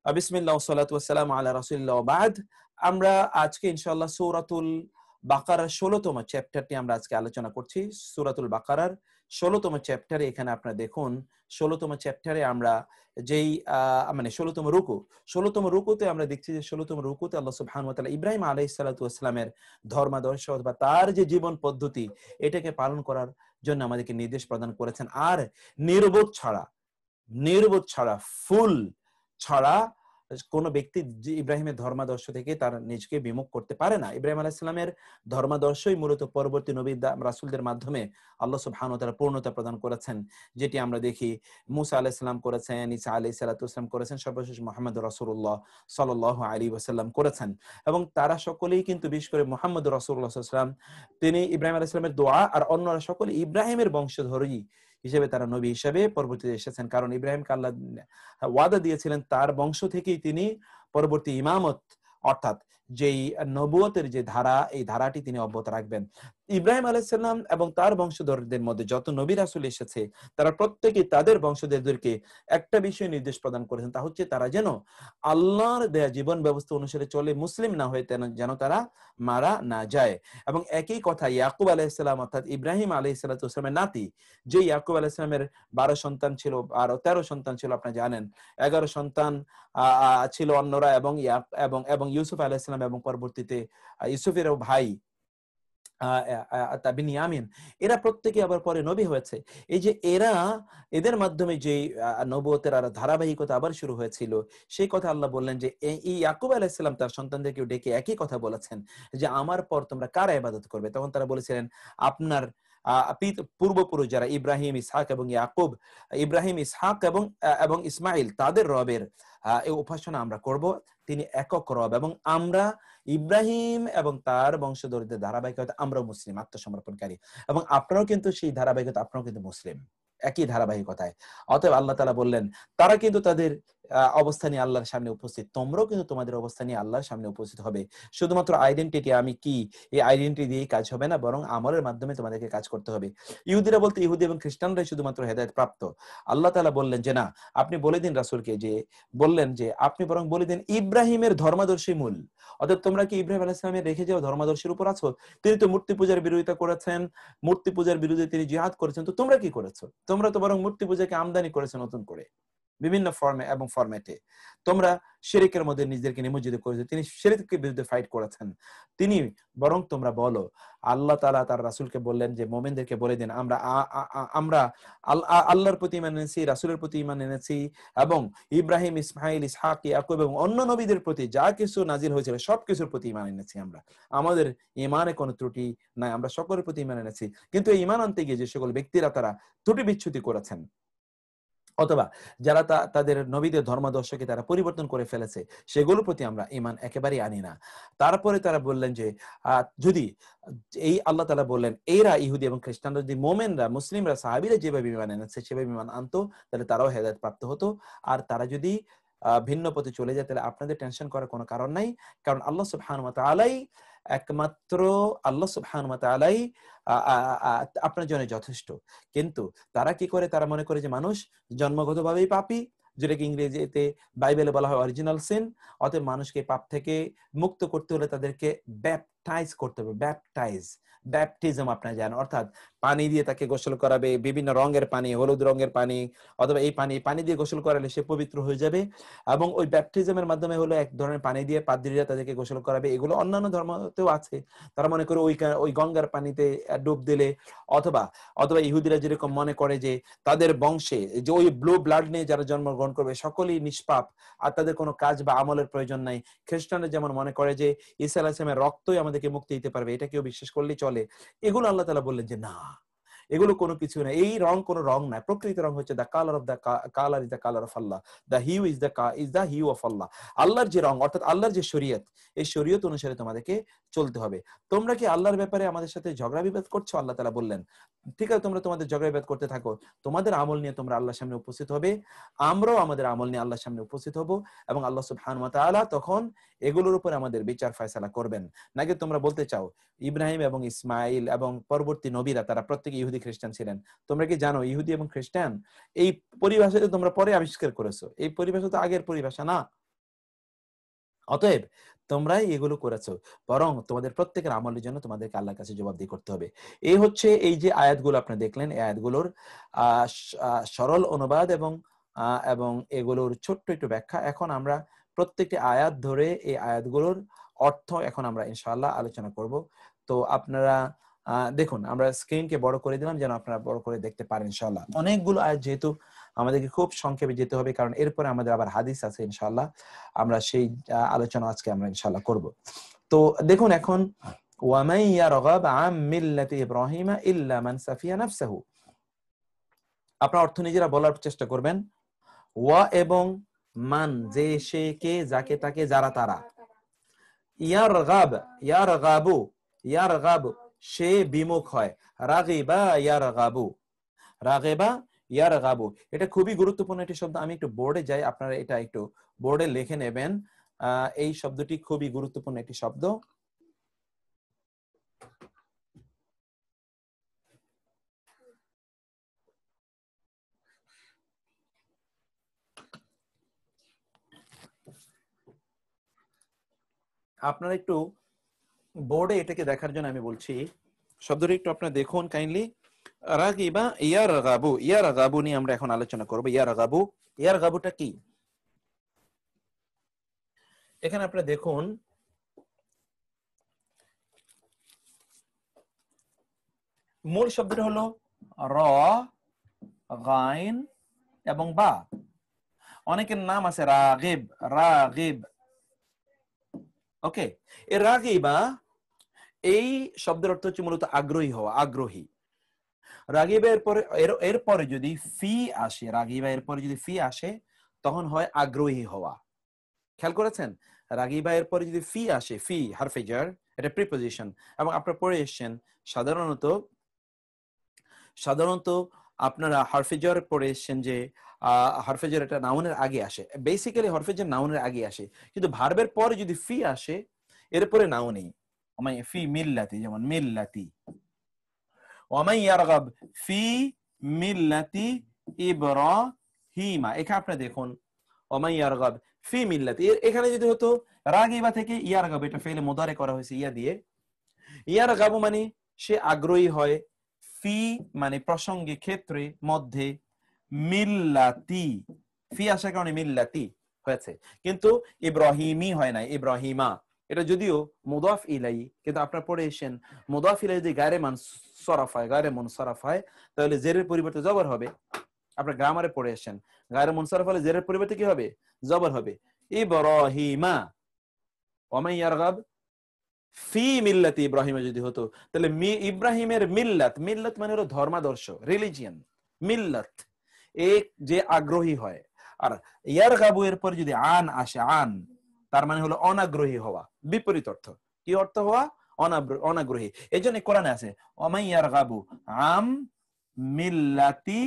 বিসমিল্লাহ ওয়াসসালাতু ওয়াসসালামু আলা রাসূলিল্লাহ ওয়া বা'দ। আমরা আজকে ইনশাআল্লাহ সূরাতুল বাকারার ১৬তম চ্যাপ্টারটি আমরা আজকে আলোচনা করছি। সূরাতুল বাকারার ১৬তম চ্যাপ্টারে এখানে আপনারা দেখুন ১৬তম চ্যাপ্টারে আমরা যেই মানে ১৬তম রুকুতে আমরা দেখছি যে ১৬তম রুকুতে আল্লাহ সুবহানাহু ওয়া তাআলা ইব্রাহিম আলাইহিস সালাতু ওয়াসসালামের ধর্মাদর্শ বা তার যে জীবন পদ্ধতি এটাকে পালন করার জন্য আমাদেরকে নির্দেশ প্রদান করেছেন। আর নির্বোধ ছাড়া নির্বোধ ছাড়া ফুল ছাড়া কোন ব্যক্তি যে ইব্রাহিমের ধর্মাদর্শ থেকে তার নিজকে বিমুখ করতে পারে না। ইব্রাহিম আলাইহিস সালামের ধর্মাদর্শই মূলত পরবর্তী নবী রাসূলদের মাধ্যমে আল্লাহ সুবহানাহু ওয়া তাআলা পূর্ণতা প্রদান করেছেন, যেটি আমরা দেখি মুসা আলাইহিস সালাম করেছেন, ঈসা আলাইহিস সালাতু ওয়াস সালাম করেছেন, সর্বশেষ মুহাম্মদ রাসূলুল্লাহ সাল্লাল্লাহু আলাইহি ওয়াসাল্লাম করেছেন। এবং তারা সকলেই কিন্তু বিশেষ করে মুহাম্মদ রাসূলুল্লাহ সাল্লাল্লাহু আলাইহি ওয়াসাল্লাম তিনি ইব্রাহিম আলাইহিস সালামের দোয়া, আর অন্যরা সকলে ইব্রাহিমের বংশধরই হিসেবে তারা নবী হিসেবে পরবর্তীতে এসেছেন। কারণ ইব্রাহিমকে আল্লাহ ওয়াদা দিয়েছিলেন তার বংশ থেকেই তিনি পরবর্তী ইমামত অর্থাৎ যেই নবুয়তের যে ধারা, এই ধারাটি তিনি অব্যাহত রাখবেন। ইব্রাহিম আলাইহিস সালাম এবং তার বংশধরদের মধ্যে যত নবী রাসূল এসেছে তারা প্রত্যেকেই তাদের বংশধরদেরকে একটা বিষয় নির্দেশ প্রদান করেছেন, তা হচ্ছে তারা যেন আল্লাহর দেয়া জীবন ব্যবস্থা অনুসারে চলে, মুসলিম না হয়ে যেন তারা মারা না যায়। এবং একই কথা ইয়াকুব আলাইহিস সালাম অর্থাৎ ইব্রাহিম আলাইহিস সালাতু ওয়াস সালামের নাতি, যে ইয়াকুব আলাইহিস সালামের ১২ সন্তান ছিল, ১৩ সন্তান ছিল আপনারা জানেন, ১১ সন্তান ছিল অন্যরা এবং এবং ইউসুফ আলাইহিস সালাম এবং পরবর্তীতে ইউসুফের ভাই বিনিয়ামিন, এরা প্রত্যেকে আবার পরে নবী হয়েছে। এই যে এদের মাধ্যমে যে নবুয়তের আর ধারাবাহিকতা আবার শুরু হয়েছিল, সেই কথা আল্লাহ বললেন যে এই ইয়াকুব আলাইহিস সালাম তার সন্তানদেরকে ডেকে একই কথা বলেছেন যে আমার পর তোমরা কার ইবাদত করবে। তখন তারা বলেছিলেন আপনার পূর্বপুরুষ যারা ইব্রাহিম, ইসহাক এবং ইয়াকুব, ইব্রাহিম, ইসহাক এবং ইসমাইল, তাদের রবের এই উপাসনা আমরা করব। তিনি একক রব এবং আমরা ইব্রাহিম এবং তার বংশধরদের ধারাবাহিকতা আমরা মুসলিম, আত্মসমর্পণকারী, এবং আপনারাও কিন্তু সেই ধারাবাহিকতা, আপনারাও কিন্তু মুসলিম, একই ধারাবাহিকতায়। অতএব আল্লাহ তাআলা বললেন তারা কিন্তু তাদের অবস্থা নিয়ে আল্লাহর সামনে উপস্থিত, তোমরাও কিন্তু তোমাদের অবস্থা নিয়ে আল্লাহর সামনে উপস্থিত হবে। শুধুমাত্র আইডেন্টিটি আমি কি, এই আইডেন্টিটি দিয়েই কাজ হবে না, বরং আমলের মাধ্যমে তোমাদেরকে কাজ করতে হবে। ইহুদিরা বলতে ইহুদি এবং খ্রিস্টানরাই শুধুমাত্র হেদায়েত প্রাপ্ত। আল্লাহ তাআলা বললেন যে না, আপনি বলে দিন রাসূলকে, যে বললেন যে আপনি বরং বলে দিন ইব্রাহিমের ধর্মাদর্শী মূল। অতএব তোমরা কি ইব্রাহিম আলাইহিস সালামের রেখে যাওয়া ধর্মাদর্শের উপর আছো? তিনি তো মূর্তি পূজার বিরোধিতা করেছেন, মূর্তি পূজার বিরুদ্ধে তিনি জিহাদ করেছেন, তো তোমরা কি করেছো? তোমরা তো বরং মূর্তি পূজাকে আমদানি করেছো নতুন করে বিভিন্ন ফর্মে এবং ফরম্যাটে। তোমরা শিরকের মধ্যে নিজেদেরকে নিমজ্জিত করেছো, তিনি শিরকের বিরুদ্ধে ফাইট করেছেন। তিনি বরং তোমরা বলো, আল্লাহ তাআলা তার রাসূলকে বললেন যে মুমিনদেরকে বলে দিন আমরা আল্লাহর প্রতি ঈমান এনেছি, রাসূলের প্রতি ঈমান এনেছি, এবং ইব্রাহিম, ইসমাইল, ইসহাক, ইয়াকুব এবং অন্য নবীদের প্রতি যা কিছু নাজিল হয়েছিল সবকিছুর প্রতি ঈমান এনেছি আমরা। আমাদের ঈমানে কোনো ত্রুটি নাই, আমরা সকলের প্রতি ঈমান এনেছি। কিন্তু এই ঈমান আনতে গিয়ে যে সকল ব্যক্তিরা তারা ত্রুটি বিচ্যুতি করেছেন অথবা যারা তাদের নবীদের ধর্মাদর্শকে তারা পরিবর্তন করে ফেলেছে, সেগুলোর প্রতি আমরা ঈমান একেবারেই আনি না। তারপরে তারা বললেন যে যদি এই আল্লাহ তাআলা বললেন এরা ইহুদি এবং খ্রিস্টানরা যদি মুমিনরা, মুসলিমরা, সাহাবীরা যেভাবে ঈমান এনেছে সেভাবে ঈমান আনতো, তাহলে তারাও হেদায়েত প্রাপ্ত হতো। আর তারা যদি ভিন্ন পথে চলে যায় তাহলে আপনাদের টেনশন করার কোনো কারণ নাই, কারণ আল্লাহ সুবহানাহু ওয়া তাআলাই একমাত্র, আল্লাহ সুবহানাহু ওয়া তাআলাই আপনার জন্য যথেষ্ট। কিন্তু তারা কি করে, তারা মনে করে যে মানুষ জন্মগতভাবেই পাপী, যেটাকে ইংরেজিতে বাইবেলে বলা হয় অরিজিনাল সিন। অতএব মানুষকে পাপ থেকে মুক্ত করতে হলে তাদেরকে ব্যাপটাইজ করতে হবে। ব্যাপটিজম আপনারা জানেন, অর্থাৎ পানি দিয়ে তাকে গোসল করাবে, বিভিন্ন রঙের পানি, হলুদ রঙের পানি, অথবা এই পানি দিয়ে গোসল করালে সে পবিত্র হয়ে যাবে। এবং ওই ব্যাপটিজমের মাধ্যমে হলো এক ধরনের পানি দিয়ে পাদ্রীরা তাদেরকে গোসল করাবে। এগুলো অন্যান্য ধর্মতেও আছে। তারা মনে করে ওই গঙ্গার পানিতে ডুব দিলে, অথবা ইহুদিরা যেরকম মনে করে যে তাদের বংশে যে ওই ব্লু ব্লাড নিয়ে যারা জন্মগ্রহণ করবে সকলেই নিষ্পাপ, আর তাদের কোনো কাজ বা আমলের প্রয়োজন নাই। খ্রিস্টানরা যেমন মনে করে যে ঈসা আলাইহিস সালামের রক্তই আমাদেরকে মুক্তি দিতে পারবে, এটা কেউ বিশ্বাস করলেই চলে। এগুলো আল্লাহ তাআলা বললেন যে না, এগুলো কোনো কিছু না, এই রং কোনো রং না। প্রকৃত রং হচ্ছে the colour of the colour is the colour of Allah, the hue is the hue of Allah. আল্লাহর যে রং, অর্থাৎ আল্লাহর যে শরীয়ত, এই শরীয়ত অনুসারে তোমাদেরকে চলতে হবে। তোমরা কি আল্লাহর ব্যাপারে আমাদের সাথে ঝগড়া বিবাদ করছো? আল্লাহ তাআলা বললেন ঠিক আছে, তোমরা তোমাদের ঝগড়া বিবাদ করতে থাকো, তোমাদের আমল নিয়ে তোমরা আল্লাহর সামনে উপস্থিত হবে, আমরাও আমাদের আমল নিয়ে আল্লাহর সামনে উপস্থিত হব, এবং আল্লাহ সুবহানাহু ওয়া তাআলা তখন এগুলোর উপর আমাদের বিচার ফয়সালা করবেন। নাকি তোমরা বলতে চাও ইব্রাহিম এবং ইসমাইল এবং পরবর্তী নবীরা তারা প্রত্যেকে ইহুদি খ্রিস্টান ছিলেন? তোমরা কি জানো ইহুদি এবং খ্রিস্টান এই পরিভাষাটা তোমরা পরে আবিষ্কার করেছো, এই পরিভাষা তো আগের পরিভাষা না। অতএব তোমরাই এগুলো করেছো, বরং তোমাদের প্রত্যেকের আমলের জন্য তোমাদেরকে আল্লাহর কাছে জবাবদিহি করতে হবে। এই হচ্ছে এই যে আয়াতগুলো আপনি দেখলেন, এই আয়াতগুলোর সরল অনুবাদ এবং এগুলোর ছোট্ট একটু ব্যাখ্যা। এখন আমরা প্রত্যেকটি আয়াত ধরে এই আয়াতগুলোর অর্থ এখন আমরা ইনশাআল্লাহ আলোচনা করব। তো আপনারা দেখুন, আমরা স্ক্রিনকে বড় করে দিলাম যেন আপনারা বড় করে দেখতে পারেন ইনশাআল্লাহ। অনেকগুলো আয়াত যেহেতু আমাদেরকে খুব সংক্ষেপে যেতে হবে, কারণ এরপরে আমাদের আবার হাদিস আছে ইনশাআল্লাহ। আমরা সেই আলোচনা আজকে আমরা ইনশাআল্লাহ করব। তো দেখুন এখন, ওয়ামান ইয়ারগাব আন মিল্লাতি ইব্রাহিমা ইল্লা মান সাফিয়া নাফসাহু, আপনারা অর্থ নিজেরা বলার চেষ্টা করবেন। ওয়া এবং মান, যে, সে, কে, যাকে, তাকে, যারা, তারা। ইয়ারগাব, ইয়ারগাবু, ইয়ারগাবু সে বিমুখ হয়। রাগিবা ইয়ারগাবু, রাগিবা ইয়ারগাবু, এটা খুবই গুরুত্বপূর্ণ একটি শব্দ। আমি একটু বোর্ডে যাই, আপনারা এটা একটু বোর্ডে লিখে নেবেন। এই শব্দটি খুবই গুরুত্বপূর্ণ একটি শব্দ। আপনারা একটু বোর্ডে এটাকে দেখার জন্য আমি বলছি, শব্দটি একটু আপনারা দেখুন কাইন্ডলি। রাগিবা ইয়ারগাবু, ইয়ারগাবু নিয়ে আমরা এখন আলোচনা করব। ইয়ারগাবু, ইয়ারগাবুটা কি? এখানে আপনারা দেখুন, মূল শব্দটা হলো র, গাইন এবং বা। অনেকের নাম আছে রাগিব, রাগিব। ওকে, এই রাগিবা, এই শব্দের অর্থ হচ্ছে মূলত আগ্রহী হওয়া, আগ্রহী। রাগিবা এরপরে যদি ফি আসে, রাগিবা এরপরে যদি ফি আসে তখন হয় আগ্রহী হওয়া। খেয়াল করেছেন? রাগিবা এরপরে যদি ফি আসে, ফি হারফে জার, এটা প্রিপোজিশন। এবং আপনারা পড়ে এসেছেন সাধারণত আপনারা হারফে জার পড়ে এসেছেন যে হারফে জার এটা নাউনের আগে আসে। বেসিক্যালি হারফে জার নাউনের আগে আসে, কিন্তু ভার্বের পরে যদি ফি আসে এরপরে নাউনেই। ফি মিল্লাতি, যেমন মিল্লাতি। ওয়ামান ইয়ারগাব ফি মিল্লাতি ইব্রাহিমা, এখানে আপনি দেখুন ওয়ামান ইয়ারগাব ফি মিল্লাতি, এখানে যদি হতো রাগিবা থেকে ইয়ারগাব, এটা ফেলে মুদারে করা হয়েছে ইয়া দিয়ে। ইয়ারগাবু মানে সে আগ্রহী হয়, ফি মানে প্রসঙ্গে, ক্ষেত্রে, মধ্যে, মিল্লাতি, ফি আসার কারণে মিল্লাতি হয়েছে, কিন্তু ইব্রাহিমি হয় না, ইব্রাহিমা। এটা যদিও মুদাফ ইলাই, কিন্তু আপনারা পড়ে এসেছেন মুদাফ ইলাই যদি গায়রে মানসরাফ হয়, গায়রে মুনসারাফ হয়, তাহলে জেরের পরিবর্তে জবর হবে। আপনারা গ্রামারে পড়ে এসেছেন গায়রে মুনসারাফ হলে জেরের পরিবর্তে কি হবে? জবর হবে। ইব্রাহিমা, ওয়ামান ইয়ারগাব ফি মিল্লাতি ইব্রাহিমা যদি হতো, তাহলে ইব্রাহিমের মিল্লাত, মিল্লাত মানে হলো ধর্মাদর্শ, রিলিজিয়ন। মিল্লাত এক যে আগ্রহী হয়। আর ইয়ারগাবু এর পর যদি আন আসে, আন তার মানে হলো অনাগ্রহী হওয়া, বিপরীত অর্থ। কি অর্থ হওয়া? অনাগ্রহী। এই জন্য কোরআনে আছে ওয়ামান ইয়ারগাবু আম মিল্লাতি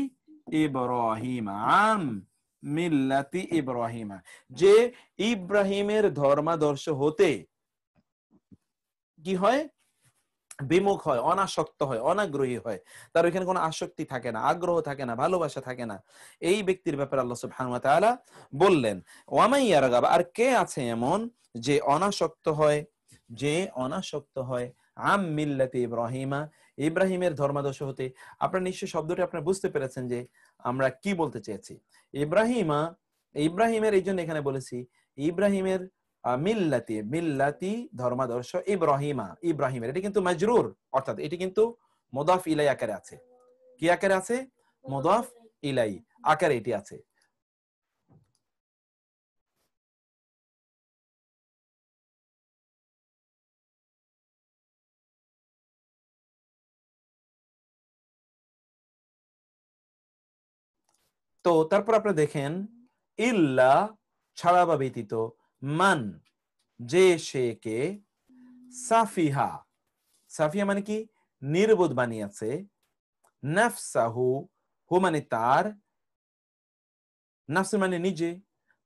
ইব্রাহিম, আম মিল্লাতি ইব্রাহিমা, যে ইব্রাহিমের ধর্মাদর্শ হতে কি হয়? বিমুখ হয়, অনাসক্ত হয়, অনাগ্রহী হয়। তার ওইখানে কোনো আসক্তি থাকে না, আগ্রহ থাকে না, ভালোবাসা থাকে না। এই ব্যক্তির ব্যাপারে আল্লাহ সুবহানাহু ওয়া তাআলা বললেন ওয়ামান ইয়ারগাব, আর কে আছে এমন যে অনাসক্ত হয়, যে অনাসক্ত হয় আম মিল্লাতি ইব্রাহিমা, ইব্রাহিমের ধর্মাদর্শ হতে। আপনারা নিশ্চয়ই শব্দটি আপনারা বুঝতে পেরেছেন যে আমরা কি বলতে চেয়েছি। ইব্রাহিমা, ইব্রাহিমের এই জন্য এখানে বলেছি ইব্রাহিমের মিল্লাতি, মিল্লাতি ধর্মাদর্শ, ইব্রাহিমা, ইব্রাহিমের, এটা কিন্তু মাজরুর, অর্থাৎ এটি কিন্তু মুদাফ ইলাই আকারে আছে। কি আকারে আছে? মুদাফ ইলাই আকারে এটি আছে। তো তারপর আপনারা দেখেন ইল্লা ছাড়া বা ব্যতীত, মান যে, সে, কে, সাফিহা, সাফিয়া মানে কি? নির্বোধ বানিয়েছে, নাফসাহু, হু মানে তার, নাফসু মানে নিজে,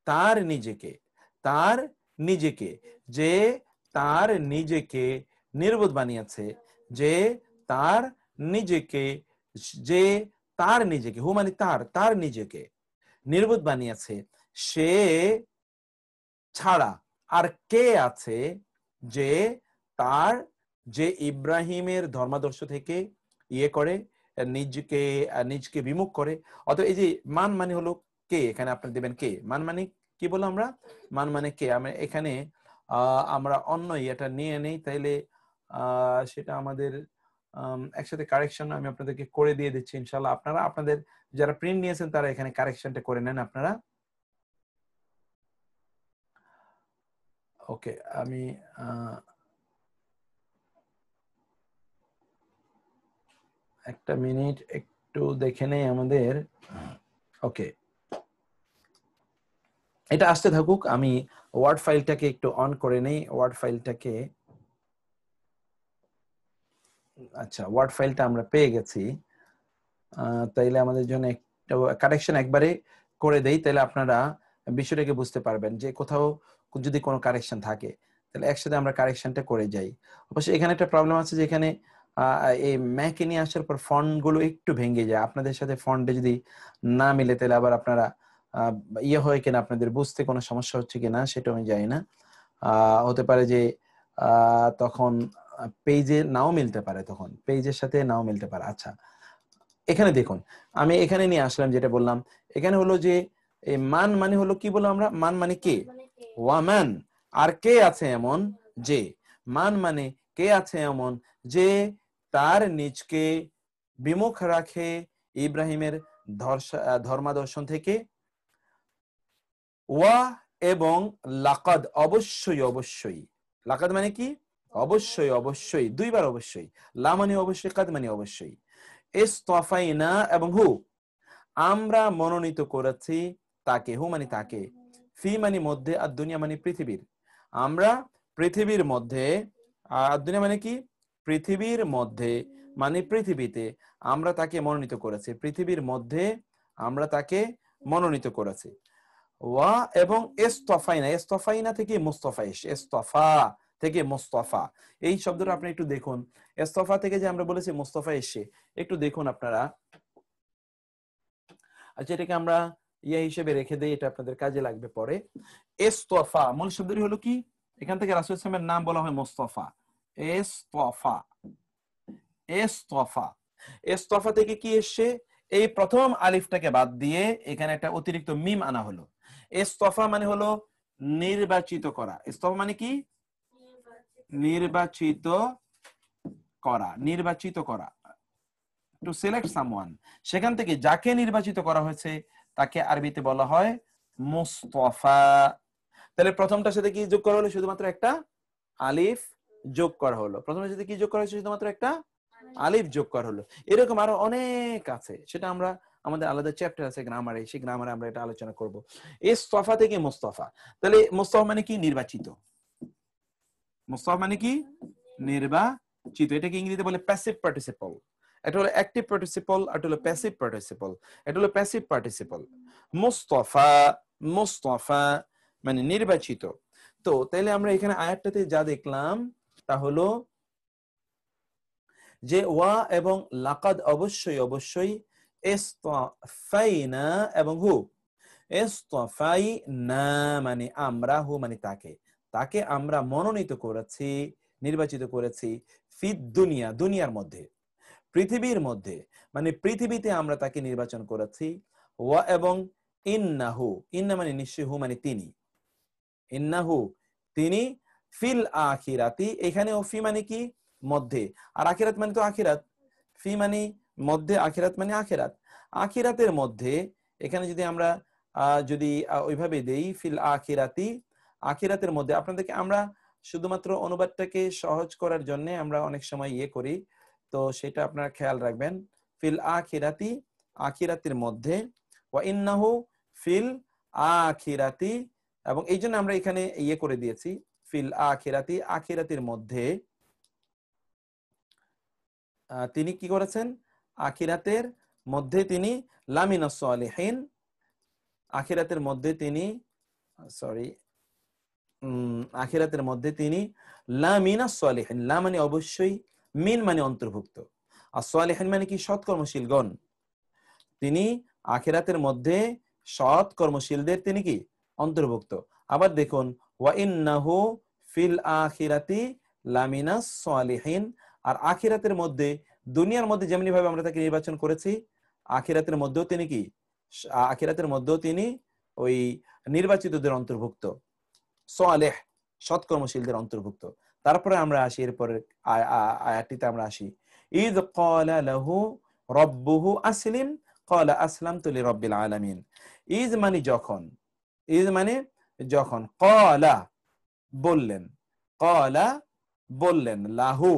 তার নিজেকে, তার নিজেকে, যে তার নিজেকে নির্বোধ বানিয়েছে, যে তার নিজেকে, যে তার নিজেকে, হু মানে তার, তার নিজেকে নির্বোধ বানিয়েছে, সে ছাড়া, আর কে আছে যে তার যে ইব্রাহিমের ধর্মাদর্শ থেকে ইয়ে করে নিজকে বিমুখ করে। অতএব এই যে মান মানে হলো কে, এখানে আপনি দেবেন কে, মান মানে কি বললাম আমরা, মান মানে কে। আমরা এখানে আমরা অন্য এটা নিয়ে নেই, তাইলে সেটা আমাদের একসাথে কারেকশন আমি আপনাদেরকে করে দিয়ে দিচ্ছি ইনশাল্লাহ। আপনারা আপনাদের যারা প্রিন্ট নিয়েছেন তারা এখানে কারেকশনটা করে নেন আপনারা। ওকে, আমি একটা মিনিট একটু দেখে নেই আমাদের। ওকে, এটা আসতে থাকুক, আমি ওয়ার্ড ফাইলটাকে একটু অন করে নেই, ওয়ার্ড ফাইলটাকে। আচ্ছা, ওয়ার্ড ফাইলটা আমরা পেয়ে গেছি। তাইলে আমাদের জন্য একটা কারেকশন একবারে করে দেই, তাহলে আপনারা বিষয়টাকে বুঝতে পারবেন যে কোথাও যদি কোনো কারেকশন থাকে তাহলে একসাথে আমরা কারেকশনটা করে যাই। অবশ্যই এখানে একটা প্রবলেম আছে যে এখানে এই ম্যাকে নিয়ে আসার পর ফন্ট গুলো একটু ভেঙে যায়। আপনাদের সাথে ফন্টে যদি না মিলে তাহলে আবার আপনারা ইয়ে হয় কিনা, আপনাদের বুঝতে কোনো সমস্যা হচ্ছে কিনা সেটা আমি জানি না। হতে পারে যে তখন পেজে নাও মিলতে পারে, তখন পেজের সাথে নাও মিলতে পারে। আচ্ছা, এখানে দেখুন, আমি এখানে নিয়ে আসলাম যেটা বললাম, এখানে হলো যে এই মান মানে হলো কি বললাম আমরা, মান মানে কে, ওয়ামান। আর কে আছে এমন যে, মান মানে কে আছে এমন যে তার নিজকে বিমুখ রাখে ইব্রাহিমের ধর্মাদর্শন থেকে, ওয়া এবং লাকাদ অবশ্যই অবশ্যই, লাকাদ মানে কি অবশ্যই অবশ্যই, দুইবার অবশ্যই, লা মানে অবশ্যই, কাদ মানে অবশ্যই, ইসতাফাইনা এবং হু আমরা মনোনীত করেছি তাকে, হু মানে তাকে, ফি মানে মধ্যে, আর দুনিয়া মানে পৃথিবীর, আমরা পৃথিবীর মধ্যে, আর দুনিয়া মানে কি পৃথিবীর মধ্যে, মানে পৃথিবীতে আমরা তাকে মনোনীত করেছি, পৃথিবীর মধ্যে আমরা তাকে মনোনীত করেছি। ওয়া এবং ইসতাফাইনা, ইসতাফাইনা থেকে মুস্তাফা এসে, ইসতাফা থেকে মুস্তাফা, এই শব্দটা আপনি একটু দেখুন। ইসতাফা থেকে যে আমরা বলেছি মুস্তাফা এসে, একটু দেখুন আপনারা। আচ্ছা, এটাকে আমরা ইয়ে হিসেবে রেখে দেই, এটা আপনাদের কাজে লাগবে পরে। ইসতাফা মূল শব্দটি হলো কি, এখান থেকে রাসূল সাল্লাল্লাহু আলাইহি ওয়াসাল্লামের নাম বলা হয় মুস্তাফা। ইসতাফা, ইসতাফা, ইসতাফা থেকে কি এসে, এই প্রথম আলিফটাকে বাদ দিয়ে এখানে একটা অতিরিক্ত মিম আনা হলো। ইসতাফা মানে হলো নির্বাচিত করা। ইসতাফা মানে কি নির্বাচিত করা, নির্বাচিত করা, টু সিলেক্ট সামওয়ান, সেখান থেকে যাকে নির্বাচিত করা হয়েছে তাকে আরবিতে বলা হয় মুস্তাফা। তাহলে প্রথমটার সাথে কি যোগ করা হলো, শুধুমাত্র একটা আলিফ যোগ করা হলো, প্রথমের সাথে কি যোগ করা হয়েছে, শুধুমাত্র একটা আলিফ যোগ করা হলো। এরকম আরো অনেক আছে, সেটা আমরা আমাদের আলাদা চ্যাপ্টার আছে গ্রামারে, সেই গ্রামারে আমরা এটা আলোচনা করব। ইসতাফা থেকে মুস্তাফা, তাহলে মুস্তাফা মানে কি নির্বাচিত, মুস্তাফা মানে কি নির্বাচিত, এটাকে ইংরেজিতে বলে প্যাসিভ পার্টিসিপল। এটা হলো অ্যাক্টিভ পার্টিসিপল, আর এটা হলো প্যাসিভ পার্টিসিপল। এটা হলো প্যাসিভ পার্টিসিপল। মুস্তাফা, মুস্তাফা মানে নির্বাচিত। তো তাহলে আমরা এখানে আয়াতটাতে যা দেখলাম তা হলো যে ওয়া এবং লাকাদ অবশ্যই অবশ্যই, ইসতাফাইনা এবং হু, ইসতাফাইনা মানে আমরা, হু মানে তাকে, তাকে আমরা মনোনীত করেছি, নির্বাচিত করেছি, ফিদ দুনিয়া দুনিয়ার মধ্যে, পৃথিবীর মধ্যে, মানে পৃথিবীতে আমরা তাকে নির্বাচন করেছি, ওয়া এবং ইন্নাহু, ইন্না মানে নিশ্চয়, হু মানে তিনি, ইন্নাহু তিনি, ফিল আখিরাতি, এখানে ও ফি মানে কি মধ্যে, আর আখিরাত মানে তো আখিরাত, ফি মানে মধ্যে, আখিরাত মানে আখিরাত, আখিরাতের মধ্যে, এখানে যদি আমরা যদি ওইভাবে দেই ফিল আখিরাতি, আখিরাতের মধ্যে, আপনাদেরকে আমরা শুধুমাত্র অনুবাদটাকে সহজ করার জন্য আমরা অনেক সময় ইয়ে করি, তো সেটা আপনারা খেয়াল রাখবেন। ফিল আখিরাতি, আখিরাতের মধ্যে, ওয়া ইন্নাহু ফিল আখিরাতি, এবং এই জন্য আমরা এখানে ইয়ে করে দিয়েছি ফিল আখিরাতি, আখিরাতের মধ্যে তিনি কি করেছেন, আখিরাতের মধ্যে তিনি লামিনাস সালিহিন, আখিরাতের মধ্যে তিনি সরি আখিরাতের মধ্যে তিনি লামিনাস সালিহিন, লা মানে অবশ্যই, মিন মানে অন্তর্ভুক্ত, আর সালিহিন মানে কি সৎকর্মশীলগণ, তিনি আখিরাতের মধ্যে সৎ কর্মশীলদের তিনি কি অন্তর্ভুক্ত। আবার দেখুন ওয়া ইন্নাহু ফিল আখিরাতি লামিনাস সালিহিন, আর আখিরাতের মধ্যে, দুনিয়ার মধ্যে যেমনি ভাবে আমরা তাকে নির্বাচন করেছি, আখিরাতের মধ্যেও তিনি কি, আখিরাতের মধ্যেও তিনি ওই নির্বাচিতদের অন্তর্ভুক্ত, সালেহ সৎকর্মশীলদের অন্তর্ভুক্ত। তারপরে আমরা আসি এরপরে আয়াতটিতে আমরা আসি, ইয ক্বালা লাহু রাব্বুহু আসলিম ক্বালা আসলামতু লিরাব্বিল আলামিন। ইয মানে যখন, ইয মানে যখন, ক্বালা বললেন, ক্বালা বললেন, লাহু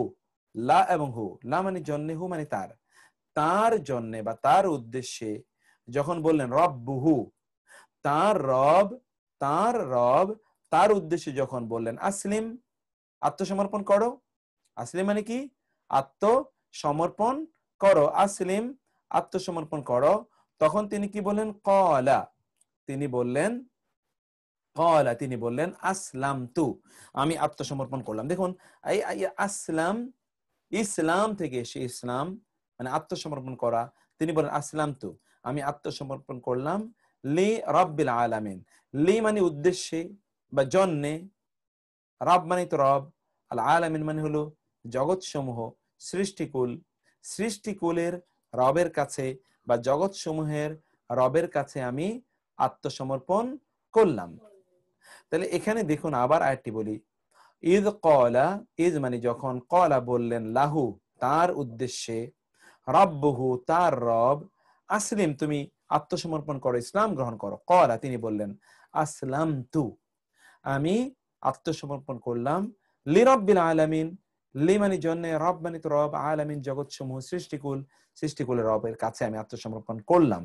লা এবং হু, লা মানে জন্যে, হু মানে তার, তার জন্যে বা তার উদ্দেশ্যে যখন বললেন, রব্বুহু তার রব, তার রব তার উদ্দেশ্যে যখন বললেন, আসলিম আত্মসমর্পণ করো। আসলিম মানে কি, আত্মসমর্পণ করো, আসলিম আত্মসমর্পণ করো। তখন তিনি কি বললেন, ক্বালা তিনি বললেন, ক্বালা তিনি বললেন, আসলামতু আমি আত্মসমর্পণ করলাম। দেখুন এই আসলাম, ইসলাম থেকে এসে, ইসলাম মানে আত্মসমর্পণ করা। তিনি বলেন আসলামতু আমি আত্মসমর্পণ করলাম, লি রাব্বিল আলামিন, লি মানে উদ্দেশ্যে বা জন্যে, রব মানে তো রব, আল আলামিন মানে হলো জগৎ সমূহ, সৃষ্টিকুল, সৃষ্টিকুলের রবের কাছে বা জগৎ সমূহের রবের কাছে আমি আত্মসমর্পণ করলাম। তাহলে এখানে দেখুন আবার আরেকটি বলি, ইদ ক্বালা, ইদ মানে যখন, ক্বালা বললেন, লাহু তার উদ্দেশ্যে, রাব্বুহু তার রব, আসলিম তুমি আত্মসমর্পণ করো, ইসলাম গ্রহণ করো। ক্বালা তিনি বললেন, আসলামতু আমি আত্মসমর্পণ করলাম, লিরাব্বিল আলামিন, লি মানে জন্য, রব মানে তো রব, আলামিন জগৎ সমূহ, সৃষ্টিকুল, সৃষ্টিকুলের রবের কাছে আমি আত্মসমর্পণ করলাম।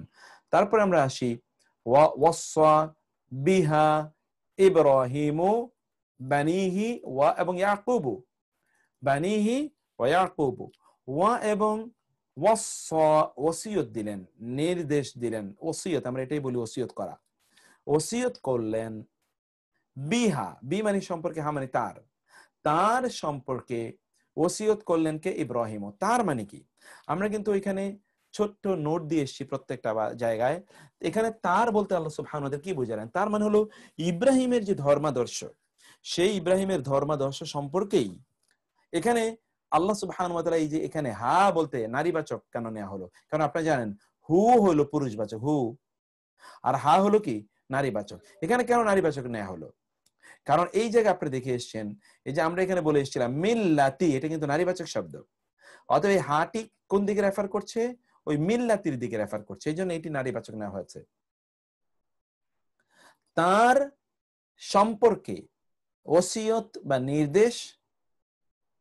তারপরে আমরা আসি, ওয়াসা বিহা ইব্রাহিমু বানিহি ওয়া এবং ইয়াকুবু, বানিহি ওয়া ইয়াকুবু, ওয়া এবং ওয়াসা ওসিয়ত দিলেন, নির্দেশ দিলেন, ওসিয়ত আমরা এটাই বলি ওসিয়ত করা, ওসিয়ত করলেন, বিহা বি মানে সম্পর্কে, হা মানে তার, তার সম্পর্কে ওসিয়ত করলেন কে, ইব্রাহিম। তার মানে কি, আমরা কিন্তু এখানে ছোট্ট নোট দিয়ে এসেছি প্রত্যেকটা জায়গায়। এখানে তার বলতে আল্লাহ সুবহানাহু ওয়া তাআলা কি বুঝালেন, তার মানে হলো ইব্রাহিমের যে ধর্মাদর্শ, সেই ইব্রাহিমের ধর্মাদর্শ সম্পর্কেই এখানে আল্লাহ সুবহানাহু ওয়া তাআলা এই যে এখানে হা বলতে নারীবাচক কেন নেওয়া হলো, কারণ আপনি জানেন হু হলো পুরুষবাচক, হু, আর হা হলো কি নারীবাচক। এখানে কেন নারীবাচক নেওয়া হলো, কারণ এই জায়গায় আপনি দেখে এসেছেন, এই যে আমরা এখানে বলে এসেছিলাম মিল্লাতি, এটা কিন্তু নারীবাচক শব্দ, অতএব এই হাটি কোন দিকে রেফার করছে, ওই মিল্লাতির দিকে রেফার করছে, এই জন্য এটি নারীবাচক নেওয়া হয়েছে। তার সম্পর্কে ওসিয়ত বা নির্দেশ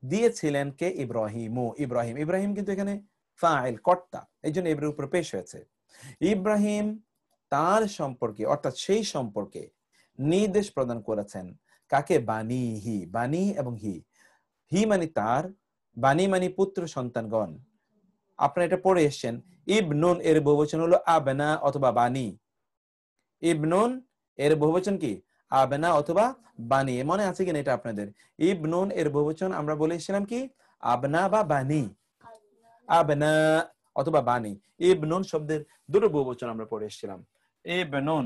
দিয়েছিলেন কে, ইব্রাহিম। ইব্রাহিম, ইব্রাহিম কিন্তু এখানে ফাইল কর্তা, এই জন্য এর উপর পেশ হয়েছে। ইব্রাহিম তার সম্পর্কে, অর্থাৎ সেই সম্পর্কে নির্দেশ প্রদান করেছেন কাকে, বানিহি, বানি এবং হি, হি মানে তার, বানি মানে পুত্র সন্তানগণ। আপনারা এটা পড়ে এসেছেন, ইবনুন এর বহুবচন হলো আবনা অথবা বানি, ইবনুন এর বহুবচন কি, আবনা অথবা বানি, মনে আছে কিনা এটা আপনাদের? ইবনুন এর বহুবচন আমরা বলে এসেছিলাম কি, আবনা বা বানি, আবনা অথবা বানি। ইবনুন শব্দের দুটো বহুবচন আমরা পড়ে এসেছিলাম, ইবনুন,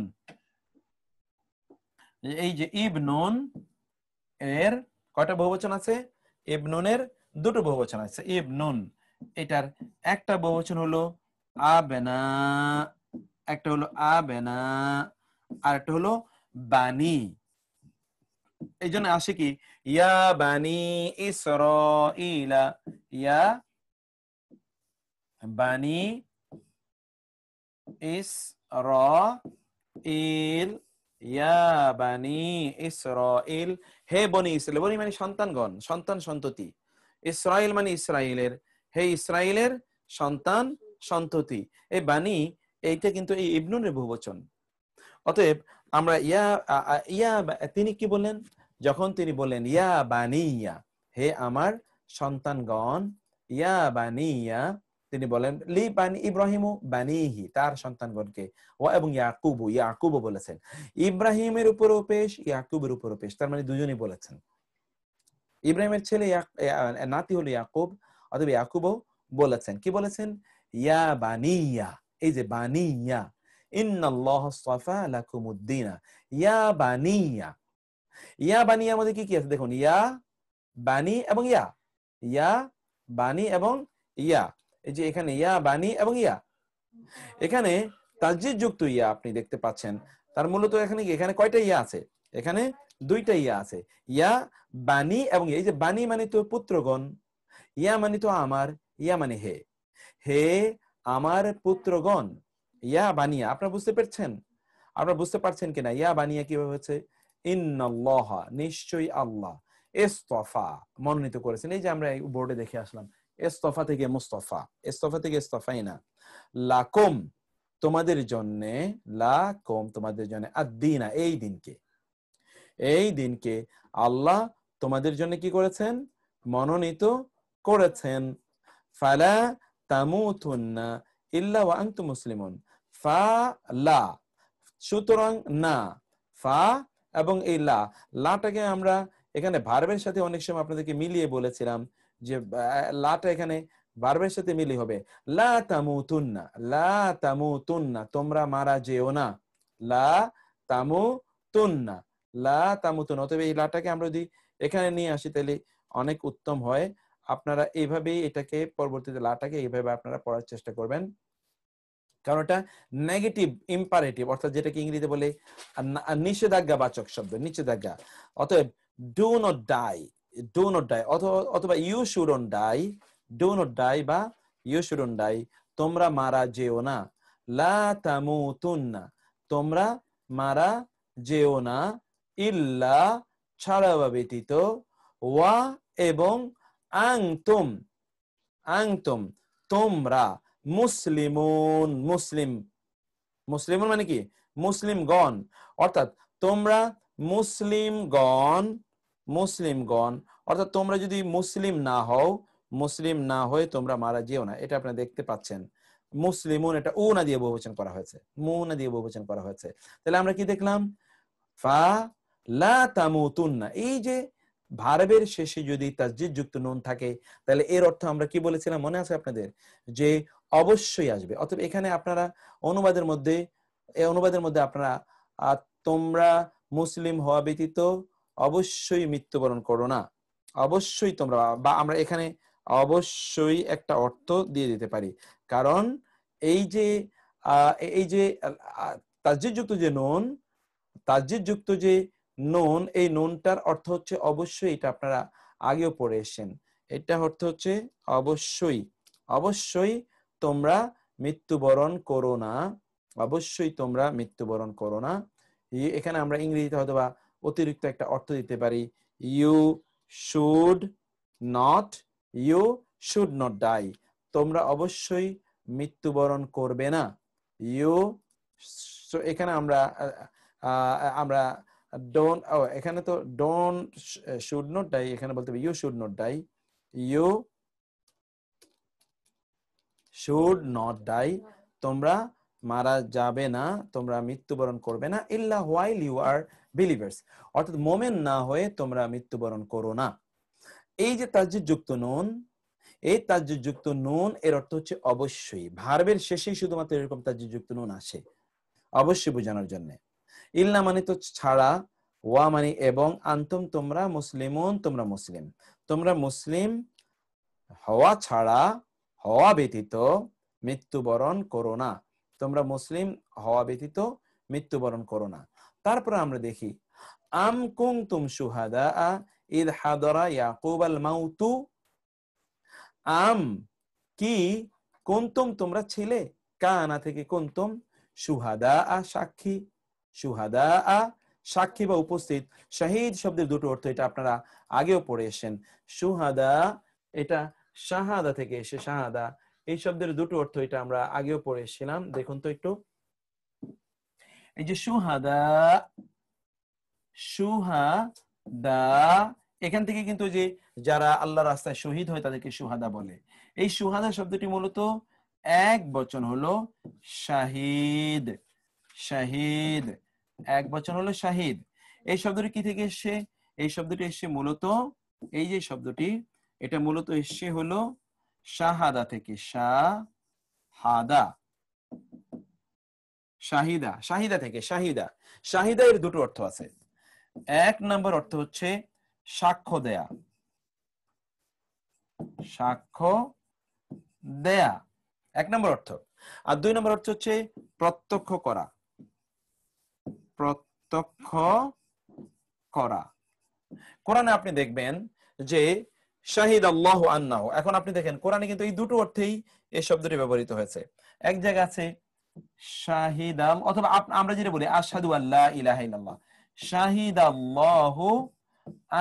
এই যে ইবনুন এর কয়টা বহুবচন আছে, ইবনুনের দুটো বহুবচন আছে। ইবনুন এটার একটা বহুবচন হলো আবেনা, একটা হলো আবেনা, আর একটা হলো বানি। এই জন্য আসে কি, ইয়া বানি ইসরাঈলা, ইয়া বানি ইসরাঈল, ইয়া বানি ইসরাঈল, হে বনি ইসরাঈল, বনি মানে সন্তানগণ, সন্তান সন্ততি, ইসরাঈল মানে ইসরাইলের, হে ইসরাইলের সন্তান সন্ততি। এই বানি এইটা কিন্তু এই ইবনুনের বহুবচন। অতএব আমরা ইয়া ইয়া তিনি কি বললেন, যখন তিনি বললেন ইয়া বানিয়া, হে আমার সন্তানগণ, ইয়া বানিয়া তিনি বলেন, লি বানি ইব্রাহিমু বানিহি তার সন্তানগণকে, ও এবং ইয়াকুবু, ইয়াকুবু বলেছেন, ইব্রাহিমের উপরও পেশ, ইয়াকুবের উপরও পেশ, তার মানে দুজনেই বলেছেন। ইব্রাহিমের ছেলে নাতি হলো ইয়াকুব, অথবা ইয়াকুবও বলেছেন, কি বলেছেন, ইয়া বানিয়া, এই যে বানিয়া, ইন্নাল্লাহ আসতাফা লাকুমুদ্দিনা, ইয়া বানিয়া, ইয়া বানিয়ার মধ্যে কি কি আছে দেখুন, ইয়া বানি এবং ইয়া, ইয়া বানি এবং ইয়া। এই যে এখানে ইয়া বানি এবং ইয়া, এখানে তাসজিদ যুক্ত ইয়া আপনি দেখতে পাচ্ছেন। তার মূলত এখানে কি, এখানে কয়টা ইয়া আছে? এখানে দুইটা ইয়া আছে, ইয়া বানি এবং এই যে বানি মানে তো পুত্রগণ, ইয়া মানে তো আমার, ইয়া মানে হে, হে আমার পুত্রগণ, ইয়া বানিয়া। আপনারা বুঝতে পারছেন? আপনারা বুঝতে পারছেন কিনা ইয়া বানিয়া কিভাবে হচ্ছে? ইন্নাল্লাহা, নিশ্চয়ই আল্লাহ, ইসতফা মনোনীত করেছেন। এই যে আমরা বোর্ডে দেখে আসলাম, ইসতফা থেকে মুস্তফা, ইসতফা থেকে ইসতফাইনা, লাকুম তোমাদের জন্য, লাকুম তোমাদের জন্য, আদ-দীনা এই দিনকে, এই দিনকে আল্লাহ তোমাদের জন্য কি করেছেন? মনোনীত করেছেন। ফালা তামুতুন্না ইল্লা ওয়া আনতুম মুসলিমুন, ফা লা, সুতরাং না, ফা এবং এই লা, লাটাকে আমরা এখানে ভার্বের সাথে অনেক সময় আপনাদেরকে মিলিয়ে বলেছিলাম যে লাটা এখানে ভার্বের সাথে মিলিয়ে হবে, লা তামুতুন্না, লা তামুতুন্না তোমরা মারা যেও না, লা তামুতুন্না, লা তামুতুন্না। অতএব এই লাটাকে আমরা যদি এখানে নিয়ে আসি তাহলে অনেক উত্তম হয়। আপনারা এইভাবেই এটাকে পরবর্তীতে লাটাকে এইভাবে আপনারা পড়ার চেষ্টা করবেন, কারণ এটা নেগেটিভ ইম্পারেটিভ, অর্থাৎ যেটাকে ইংরেজিতে বলে নিষেধাজ্ঞাবাচক শব্দ, নিষেধাজ্ঞা। অতএব do not die, do not die অথবা you shouldn't die, do not die বা ইউ শুডন্ট ডাই, তোমরা মারা যেও না, লা তামুতুন্না তোমরা মারা যেও না, ইল্লা ছাড়া বা ব্যতীত, ওয়া এবং আনতুম, আনতুম তোমরা, মুসলিমুন মুসলিম, মুসলিমুন মানে কি? মুসলিমগণ, অর্থাৎ তোমরা মুসলিমগণ, মুসলিমগণ অর্থাৎ তোমরা যদি মুসলিম না হও, মুসলিম না হয়ে তোমরা মারা যেও না। এটা আপনারা দেখতে পাচ্ছেন, মুসলিমুন এটা উ না দিয়ে বহুবচন করা হয়েছে, মু না দিয়ে বহুবচন করা হয়েছে। তাহলে আমরা কি দেখলাম? ফা লা তামুতুন্না, এই যে ভার্বের শেষে যদি তাসদীদ যুক্ত নুন থাকে তাহলে এর অর্থ আমরা কি বলেছিলাম মনে আছে আপনাদের? যে অবশ্যই আসবে। অতএব এখানে আপনারা অনুবাদের মধ্যে, এই অনুবাদের মধ্যে আপনারা তোমরা মুসলিম হওয়া ব্যতীত অবশ্যই মৃত্যুবরণ করো না, অবশ্যই তোমরা, বা আমরা এখানে অবশ্যই একটা অর্থ দিয়ে দিতে পারি, কারণ এই যে এই যে তাসদীদ যুক্ত যে নুন, তাসদীদ যুক্ত যে নুন, এই নুনটার অর্থ হচ্ছে অবশ্যই, এটা আপনারা আগেও পড়ে এসেছেন। এটা অর্থ হচ্ছে অবশ্যই, অবশ্যই তোমরা মৃত্যুবরণ করো না, অবশ্যই তোমরা মৃত্যুবরণ করো না। এখানে আমরা ইংরেজিতে হয়তো বা অতিরিক্ত একটা অর্থ দিতে পারি, you should not, you should not die, তোমরা অবশ্যই মৃত্যুবরণ করবে না। ইউ, এখানে আমরা আমরা ডোন্ট, এখানে তো ডোন্ট শুড নট ডাই, এখানে বলতে হবে you should not die, you should not die তোমরা মারা যাবে না, তোমরা মৃত্যুবরণ করবে না, ইল্লা হোয়াইল ইউ আর বিলিভার্স, অর্থাৎ মোমেন না হয়ে তোমরা মৃত্যুবরণ করো না। এই যে তাসদীদ যুক্ত নুন, এই তাসদীদ যুক্ত নুন এর অর্থ হচ্ছে অবশ্যই, ভার্বের শেষেই শুধুমাত্র এরকম তাসদীদ যুক্ত নুন আসে অবশ্যই বোঝানোর জন্য। ইল্লা মানে তো ছাড়া, ওয়া মানে এবং, আনতুম তোমরা, মুসলিমুন তোমরা মুসলিম, তোমরা মুসলিম হওয়া ছাড়া, হওয়া ব্যতীত মৃত্যুবরণ করো না, তোমরা মুসলিম হওয়া ব্যতীত মৃত্যুবরণ করো না। তারপরে আমরা দেখি, আম কুনতুম শুহাদা ইদ হাদরা ইয়াকুব আল মাউতু, আম কি, কুনতুম তোমরা ছিলে, কানা থেকে কুনতুম, শুহাদা সাক্ষী, শুহাদা সাক্ষী বা উপস্থিত, শাহিদ শব্দের দুটো অর্থ এটা আপনারা আগেও পড়ে এসেছেন। শুহাদা এটা শাহাদা থেকে এসে, শাহাদা এই শব্দের দুটো অর্থ এটা আমরা আগেও পড়ে এসেছিলাম। দেখুন তো একটু, এই যে শুহাদা, শুহাদা এখান থেকে কিন্তু যে যারা আল্লাহ রাস্তায় শহীদ হয় তাদেরকে শুহাদা বলে। এই শুহাদা শব্দটি মূলত এক বচন হলো শাহিদ, শাহিদ এক বচন হলো শাহিদ। এই শব্দটি কি থেকে এসছে? এই শব্দটি এসছে মূলত, এই যে শব্দটি এটা মূলত এসছে হলো শাহাদা থেকে, শাহাদা, শাহিদা, শাহিদা থেকে, শাহিদা, শাহিদা এর দুটো অর্থ আছে। এক নম্বর অর্থ হচ্ছে সাক্ষ্য দেয়া, সাক্ষ্য দেয়া এক নম্বর অর্থ। আর দুই নম্বর অর্থ হচ্ছে প্রত্যক্ষ করা, প্রত্যক্ষ করা। কোরআনে আপনি দেখবেন যে শাহিদ আল্লাহু আন্নাহু, এখন আপনি দেখেন কোরআনে কিন্তু এই দুটো অর্থেই এই শব্দটি ব্যবহৃত হয়েছে। এক জায়গা আছে শাহিদাল, অথবা আমরা যেটা বলি আশহাদু আল্লা ইলাহা ইল্লাল্লাহ, শাহিদাল্লাহু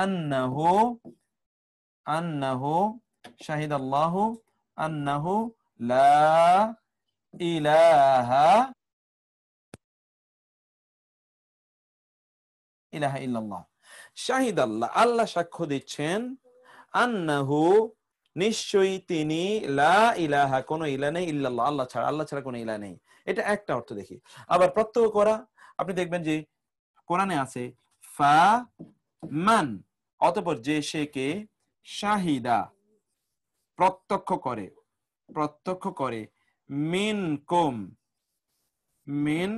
আন্নাহু, আন্নাহু শাহিদাল্লাহু আন্নাহু লা ইলাহা ইলাহা ইল্লাল্লাহ। শাহিদ আল্লাহ, আল্লাহ সাক্ষ্য দিচ্ছেন, আন্নাহু নিশ্চয়ই তিনি, লা ইলাহা কোন ইলাহ নেই, ইল্লাল্লাহ আল্লাহ ছাড়া, আল্লাহ ছাড়া কোনো ইলাহ নেই। এটা একটা অর্থ দেখি। আবার প্রত্যক্ষ করা, আপনি দেখবেন যে কোরআনে আছে ফা মান, অতঃপর যে সে কে, শাহিদা প্রত্যক্ষ করে, প্রত্যক্ষ করে, মিন কুম, মিন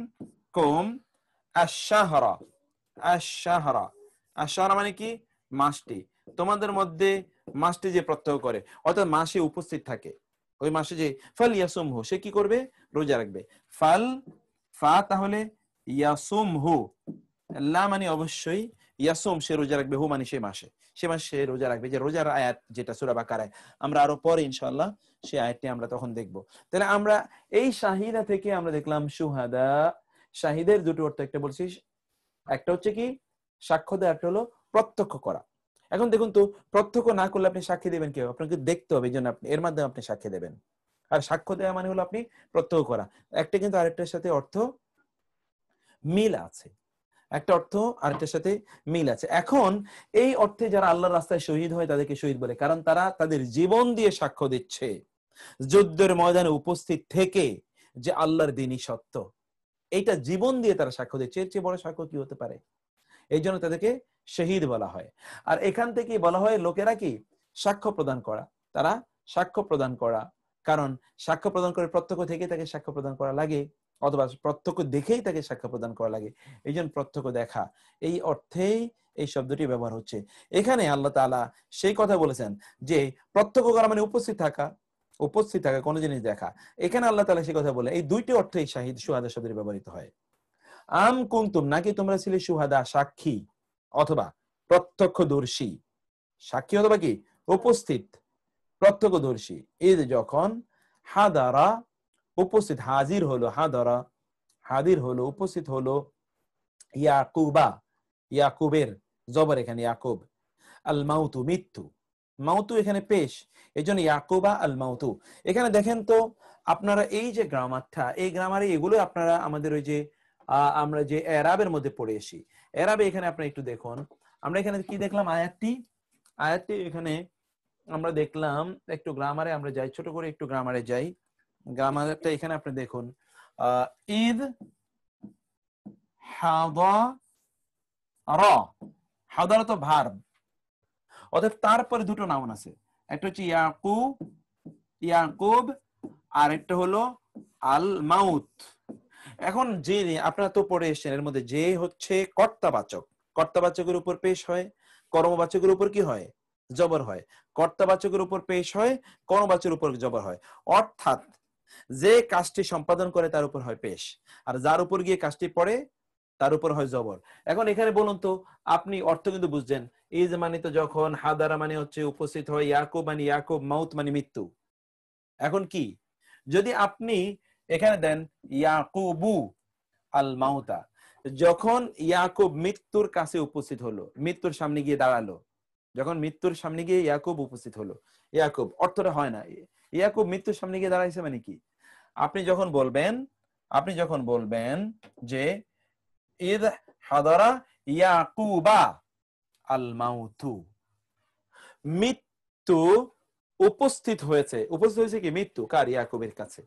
কুম আশ-শাহরা, আশ-শাহরা, আশ-শাহরা মানে কি, মাসটি, তোমাদের মধ্যে মাসটি যে প্রত্যক্ষ করে, অর্থাৎ মাসে উপস্থিত থাকে, ওই মাসে যে, ফাল ইয়াসুমহু সে কি করবে, রোজা রাখবে। ফাল, ফা তাহলে ইয়াসুমহু, লা মানে অবশ্যই, ইয়াসুম সে রোজা রাখবে, হু মানে সেই মাসে, সে মাসে সে রোজা রাখবে। যে রোজার আয়াত যেটা সূরা বাকারায়, আমরা আরো পরে ইনশাআল্লাহ সেই আয়াতটি আমরা তখন দেখব। তাহলে আমরা এই শাহিদা থেকে আমরা দেখলাম শুহাদা, শাহিদের দুটো অর্থ, একটা বলছি একটা হচ্ছে কি সাক্ষ্য দেওয়া, একটা হলো প্রত্যক্ষ করা। এখন দেখুন তো, প্রত্যক্ষ না করলে আপনি সাক্ষী দেবেন কিভাবে, আপনাকে দেখতে হবে, এই জন্য আপনি এর মাধ্যমে আপনি সাক্ষী দেবেন। আর সাক্ষ্য দেওয়া মানে হলো আপনি প্রত্যক্ষ করা, একটা কিন্তু আরেকটার সাথে অর্থ মিল আছে, একটা অর্থ আরেকটার সাথে মিল আছে। এখন এই অর্থে যারা আল্লাহর রাস্তায় শহীদ হয় তাদেরকে শহীদ বলে, কারণ তারা তাদের জীবন দিয়ে সাক্ষ্য দিচ্ছে যুদ্ধের ময়দানে উপস্থিত থেকে যে আল্লাহর দ্বীনই সত্য, এইটা জীবন দিয়ে তারা সাক্ষ্য দিচ্ছে। এর চেয়ে বড় সাক্ষ্য কি হতে পারে? এই জন্য তাদেরকে শহীদ বলা হয়। আর এখান থেকে বলা হয় লোকেরা কি সাক্ষ্য প্রদান করা, তারা সাক্ষ্য প্রদান করা, কারণ সাক্ষ্য প্রদান করে প্রত্যক্ষ থেকে তাকে সাক্ষ্য প্রদান করা লাগে, অথবা প্রত্যক্ষ দেখেই তাকে সাক্ষ্য প্রদান করা লাগে, এই জন্য প্রত্যক্ষ দেখা, এই অর্থেই এই শব্দটি ব্যবহার হচ্ছে। এখানে আল্লাহ তাআলা সেই কথা বলেছেন যে প্রত্যক্ষ করা মানে উপস্থিত থাকা, উপস্থিত থাকা কোনো জিনিস দেখা। এখানে আল্লাহ তাআলা সেই কথা বলে, এই দুইটি অর্থেই শাহিদ শুহাদা শব্দটি ব্যবহৃত হয়। আম কুনতুম নাকি তোমরা ছিলে শুহাদা সাক্ষী, অথবা প্রত্যক্ষদর্শী, সাক্ষী অথবা কি উপস্থিত, প্রত্যক্ষদর্শী, এই যখন হাদারা উপস্থিত, হাজির হলো, হাদারা হাজির হলো, উপস্থিত হলো, ইয়াকুবা ইয়াকুবের জবর এখানে ইয়াকুব, আল মাউতু মৃত্যু, মাউতু এখানে পেশ, এই জন্য ইয়াকুবা আল মাউতু। এখানে দেখেন তো আপনারা এই যে গ্রামারটা, এই গ্রামারে এগুলো আপনারা আমাদের ওই যে আমরা যে এরাবের মধ্যে পড়ে এসি, এরাবে এখানে আপনি একটু দেখুন, আমরা এখানে কি দেখলাম, আয়াতটি এখানে আমরা দেখলাম, একটু গ্রামারে আমরা যাই, ছোট করে একটু গ্রামারে যাই, গ্রামারটা এখানে আপনি দেখুন, ঈদ হাদারা, হাদারা তো ভার্ব, অর্থাৎ তারপরে দুটো নাউন আছে, একটা হচ্ছে ইয়াকুব, আর একটা হলো আল মাউত। এখন যে আপনারা তো পড়ে এসেছেন, এর মধ্যে যে হচ্ছে কর্তাবাচক, কর্তাবাচকের উপর পেশ হয়, কর্মবাচকের উপর কি হয়, জবর হয়, কর্তাবাচকের উপর পেশ হয়, কর্মবাচকের উপর জবর হয়, অর্থাৎ যে কাজটি সম্পাদন করে তার উপর হয় পেশ, আর যার উপর গিয়ে কাজটি পড়ে তার উপর হয় জবর। এখন এখানে বলুন তো, আপনি অর্থ কিন্তু বুঝছেন, ইজ মানে তো যখন, হাদারা মানে হচ্ছে উপস্থিত হয়, ইয়াকুব মানে ইয়াকুব, মাউত মানে মৃত্যু। এখন কি যদি আপনি এখানে দেন ইয়াকুবু আল মাউতা, যখন ইয়াকুব মৃত্যুর কাছে উপস্থিত হলো, মৃত্যুর সামনে গিয়ে দাঁড়ালো, যখন মৃত্যুর সামনে গিয়ে ইয়াকুব উপস্থিত হলো, ইয়াকুব অর্থটা হয় না, ইয়াকুব মৃত্যুর সামনে গিয়ে দাঁড়াইছে মানে কি, আপনি যখন বলবেন যে ইদ হাদারা ইয়াকুবা আল মাউতু, মৃত্যু উপস্থিত হয়েছে, কি মৃত্যু কার, ইয়াকুবের কাছে।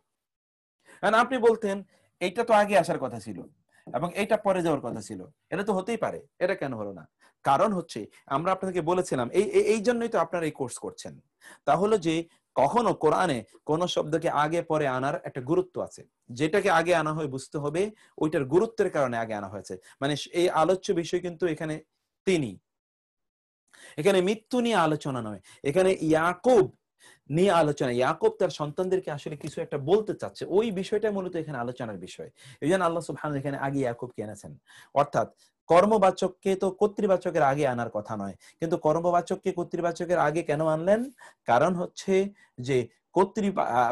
আপনি বলতেন এইটা তো আগে আসার কথা ছিল এবং এইটা পরে যাওয়ার কথা ছিল, এটা তো হতেই পারে, এটা কেন হলো না? কারণ হচ্ছে আমরা আপনাদেরকে বলেছিলাম, এই জন্যই তো আপনারা এই কোর্স করছেন, তাহলে যে কখনো কোরআনে কোন শব্দকে আগে পরে আনার একটা গুরুত্ব আছে, যেটাকে আগে আনা হয় বুঝতে হবে ওইটার গুরুত্বের কারণে আগে আনা হয়েছে। মানে এই আলোচ্য বিষয় কিন্তু এখানে তিনি। এখানে মৃত্যু নিয়ে আলোচনা নয়, এখানে ইয়াকুব নিয়ে আলোচনা। ইয়াকুব তার সন্তানদেরকে আসলে কিছু একটা বলতে চাচ্ছে, ওই বিষয়টা মূলত এখানে আলোচনার বিষয়। এই জন্য আল্লাহ সুবহানাহু এখানে আগে ইয়াকুবকে এনেছেন। অর্থাৎ কর্মবাচককে তো কর্তৃবাচকের আগে আনার কথা নয়, কিন্তু কর্মবাচককে কর্তৃবাচকের আগে কেন আনলেন? কারণ হচ্ছে যে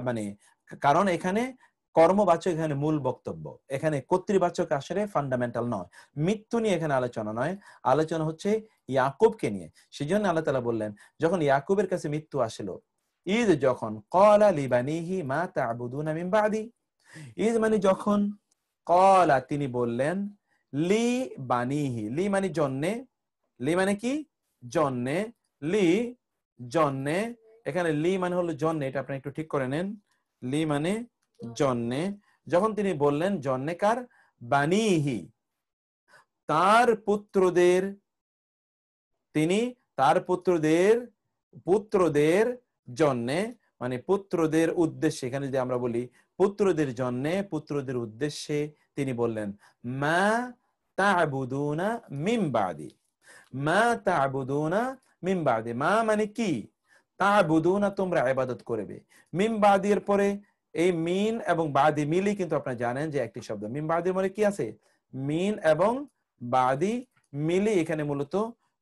মানে কারণ এখানে কর্মবাচক এখানে মূল বক্তব্য, এখানে কর্তৃবাচক আসলে ফান্ডামেন্টাল নয়। মৃত্যু নিয়ে এখানে আলোচনা নয়, আলোচনা হচ্ছে ইয়াকুবকে নিয়ে। সেজন্য আল্লাহ তাআলা বললেন, যখন ইয়াকুবের কাছে মৃত্যু আসলো, ঈদ যখন ক্বালা লিবানিহি মা তা'বুদুনা মিন বাদি, ঈদ মানে যখন, ক্বালা তিনি বললেন, লি বানিহি, লি মানে জন্যে, লি মানে কি জন্যে, লি জন্যে, এখানে লি মানে হলো জন্যে, এটা আপনি একটু ঠিক করে নেন। লি মানে জন্যে, যখন তিনি বললেন জন্যে কার? বানিহি, তার পুত্রদের, তিনি তার পুত্রদের জন্যে, মানে পুত্রদের উদ্দেশ্যে, এখানে যদি আমরা বলি পুত্রদের জন্যে, পুত্রদের উদ্দেশ্যে তিনি বললেন, মা তা'বুদুনা মিন বাদি, মা তা'বুদুনা মিন বাদি, মা মানে কি, তা'বুদুনা তোমরা ইবাদত করবে, মিন বাদি এর পরে এই মিন এবং বাদি মিলি কিন্তু আপনারা জানেন যে একটি শব্দ। মিন বাদি মানে কি আছে? মিন এবং বাদি মিলি এখানে মূলত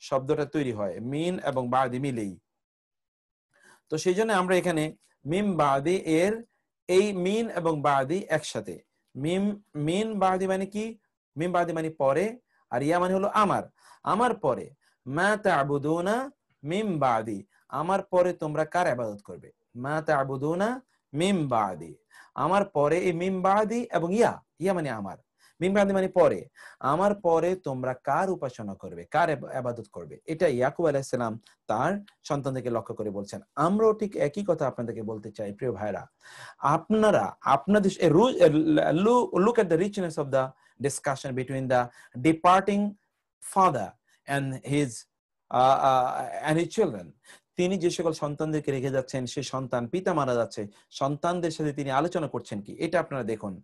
শব্দটা তৈরি হয়, মিন এবং বাদি মিলেই। তো সেই জন্য আমরা এখানে মিম বাদি এর এই মিন এবং বাদি একসাথে, মিন বাদি মানে কি? মিম বাদি মানে পরে, আর ইয়া মানে হলো আমার পরে। মা তা'বুদুনা মিন বাদি, আমার পরে তোমরা কার ইবাদত করবে? মা তা'বুদুনা মিন বাদি, আমার পরে, এই মিন বাদি এবং ইয়া মানে আমার, মিন বাদি মানে পরে, আমার পরে তোমরা কার উপাসনা করবে, কার ইবাদত করবে? এটা ইয়াকুব আলাইহিস সালাম তার সন্তানদেরকে লক্ষ্য করে বলছেন। আমরাও ঠিক একই কথা আপনাদেরকে বলতে চাই প্রিয় ভাইরা। আপনাদের look at the richness of the discussion between the departing father and his children. তিনি যে সকল সন্তানদেরকে রেখে যাচ্ছেন, সে সন্তান, পিতা মারা যাচ্ছে, সন্তানদের সাথে তিনি আলোচনা করছেন কি, এটা আপনারা দেখুন।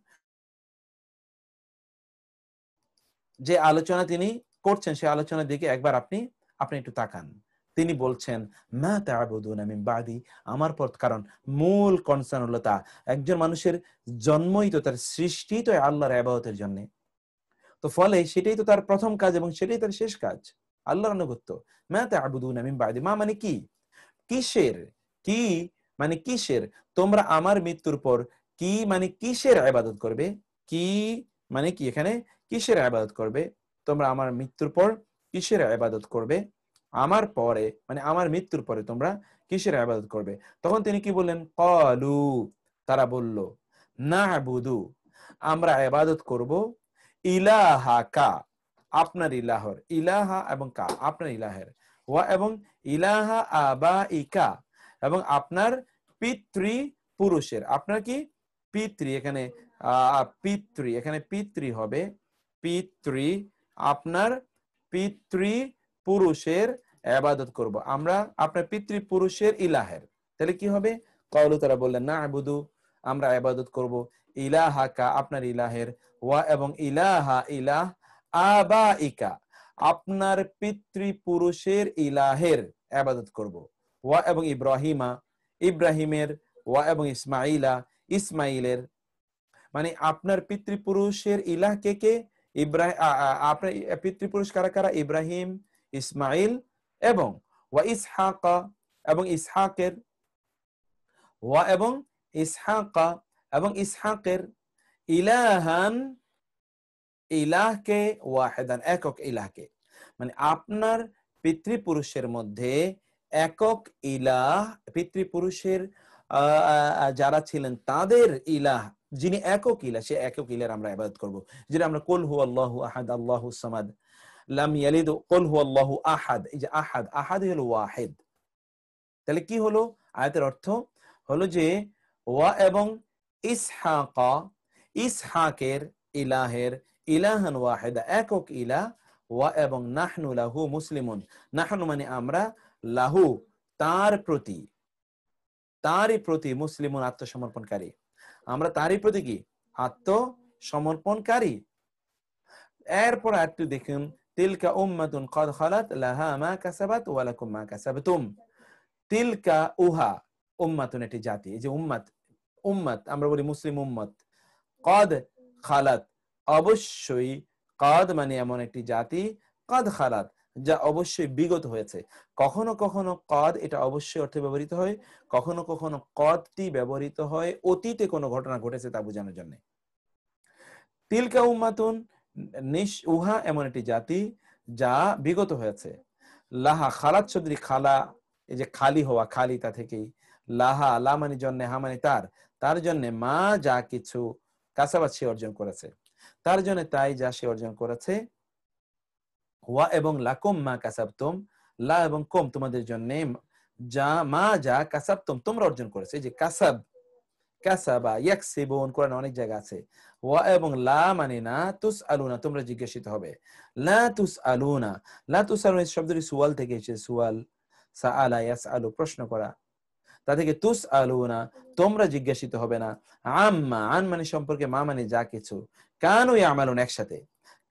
যে আলোচনা তিনি করছেন, সে আলোচনার দিকে একবার আপনি একটু তাকান। তিনি বলছেন মা তা'বুদুনা মিন বাদি, আমার পর, কারণ মূল কনসার্ন হলো তা, একজন মানুষের জন্মই তো, তার সৃষ্টি তো আল্লাহর ইবাদতের জন্য, তো ফলে সেটাই তো তার প্রথম কাজ এবং সেটাই তার শেষ কাজ, আল্লাহর আনুগত্য। মা তা'বুদুনা মিন বাদি, মা মানে কি, কিসের, কি মানে কিসের, তোমরা আমার মৃত্যুর পর কি মানে কিসের ইবাদত করবে, কি মানে কি, এখানে কিসের ইবাদত করবে, তোমরা আমার মৃত্যুর পর কিসের ইবাদত করবে, আমার পরে মানে আমার মৃত্যুর পরে তোমরা কিসের ইবাদত করবে? তখন তিনি কি বললেন? ক্বালু, তারা বলল, না'বুদু, আমরা ইবাদত করব, ইলাহাকা, আপনার ইলাহর, ইলাহা এবং কা আপনার ইলাহের, ওয়া এবং ইলাহা আবাইকা, এবং আপনার পিতৃ পুরুষের, আপনার কি পিতৃ, এখানে পিতৃ, এখানে পিতৃ হবে, পিতৃ, আপনার পিতৃ পুরুষের ইবাদত করব আমরা, আপনার পিতৃ পুরুষের ইলাহের। তাহলে কি হবে? ক্বালু, তারা বললেন, না'বুদু, আমরা ইবাদত করব, ইলাহাকা, আপনার ইলাহের, ওয়া এবং ইলাহা ইলাহ আবাইকা, আপনার পিতৃপুরুষের ইলাহের ইবাদত করব, ওয়া এবং ইব্রাহিমা, ইব্রাহিমের, ওয়া এবং ইসমাইলা, ইসমাইলের, মানে আপনার পিতৃপুরুষের ইলাহ কে কে? ইব্রাহিম, আপনার পিতৃপুরুষ কারা কারা? ইব্রাহিম, ইসমাইল এবং ওয়া ইসহাকা, এবং ইসহাকের, ওয়া এবং ইসহাকা এবং ইসহাকের, ইলাহান, ইলাহকে, ওয়াহিদান, একক ইলাহকে, মানে আপনার পিতৃপুরুষের মধ্যে একক ইলাহ, পিতৃপুরুষের যারা ছিলেন তাদের ইলাহ, যিনি একক ইলাহ, সে একক ইলাহর আমরা ইবাদত করব। যেটা আমরা কুল হুয়াল্লাহু আহাদ আল্লাহুস সামাদ লাম ইয়ালিদ, কুল হুয়াল্লাহু আহাদ, এই যে আহাদ, আহাদ হলো ওয়াহিদ। তাহলে কি হলো? আয়াতের অর্থ হলো যে ওয়া এবং ইসহাকা, ইসহাকের ইলাহের, ইলাহান ওয়াহিদা, একক ইলাহ, ওয়া এবং নাহনু লাহু মুসলিমুন, নাহনু মানে আমরা, লাহু তারই প্রতি মুসলিমুন আত্মসমর্পণকারী, আমরা তারই প্রতি কি? আত্মসমর্পণকারী। এরপর একটু দেখুন, তিলকা উম্মাতুন ক্বাদ খালাত লাহা মা কাসাবাত ওয়া লাকুম মা কাসাবতুম। তিলকা উহা, উম্মাতুন এটি জাতি, এই যে উম্মাত, উম্মাত আমরা বলি মুসলিম উম্মত, ক্বাদ খালাত অবশ্যই, ক্বাদ মানে এমন একটি জাতি, ক্বাদ খালাত যা অবশ্যই বিগত হয়েছে। কখনো কখনো ক্বাদ এটা অবশ্যই অর্থে ব্যবহৃত হয়, কখনো কখনো ক্বাদটি ব্যবহৃত হয় অতীতে কোনো ঘটনা ঘটেছে তা বোঝানোর জন্য। তিলকা উম্মাতুন উহা এমন একটি জাতি যা বিগত হয়েছে। লাহা খালাত শব্দটি খালা, এই যে খালি হওয়া, খালি তা থেকেই, লাহা লা মানে জন্য, হা মানে তার, তার জন্য মা যা কিছু কাসাবাত সে অর্জন করেছে, তার জন্য তাই যা সে অর্জন করেছে। ওয়া এবং লাকুম মা কাসাবতুম, লা এবং কুম তোমাদের জন্য, যা মা যা কাসাবতুম তোমরা অর্জন করেছে। এই যে কাসাব, কাসাবা ইয়াকসিবুন কোরআনে অনেক জায়গা আছে। ওয়া এবং লা মানে না, তুসআলুনা তোমরা জিজ্ঞাসিত হবে। লা তুসআলুনা, লা তুসআলুনা শব্দটি সুয়াল থেকে এসেছে, সুয়াল, সাআলা ইয়াসআলু প্রশ্ন করা, তা থেকে তুসআলুনা তোমরা জিজ্ঞাসিত হবে না। আম্মা, আন মানে সম্পর্কে, মা মানে যা কিছু, কানু ইয়ামালুন একসাথে,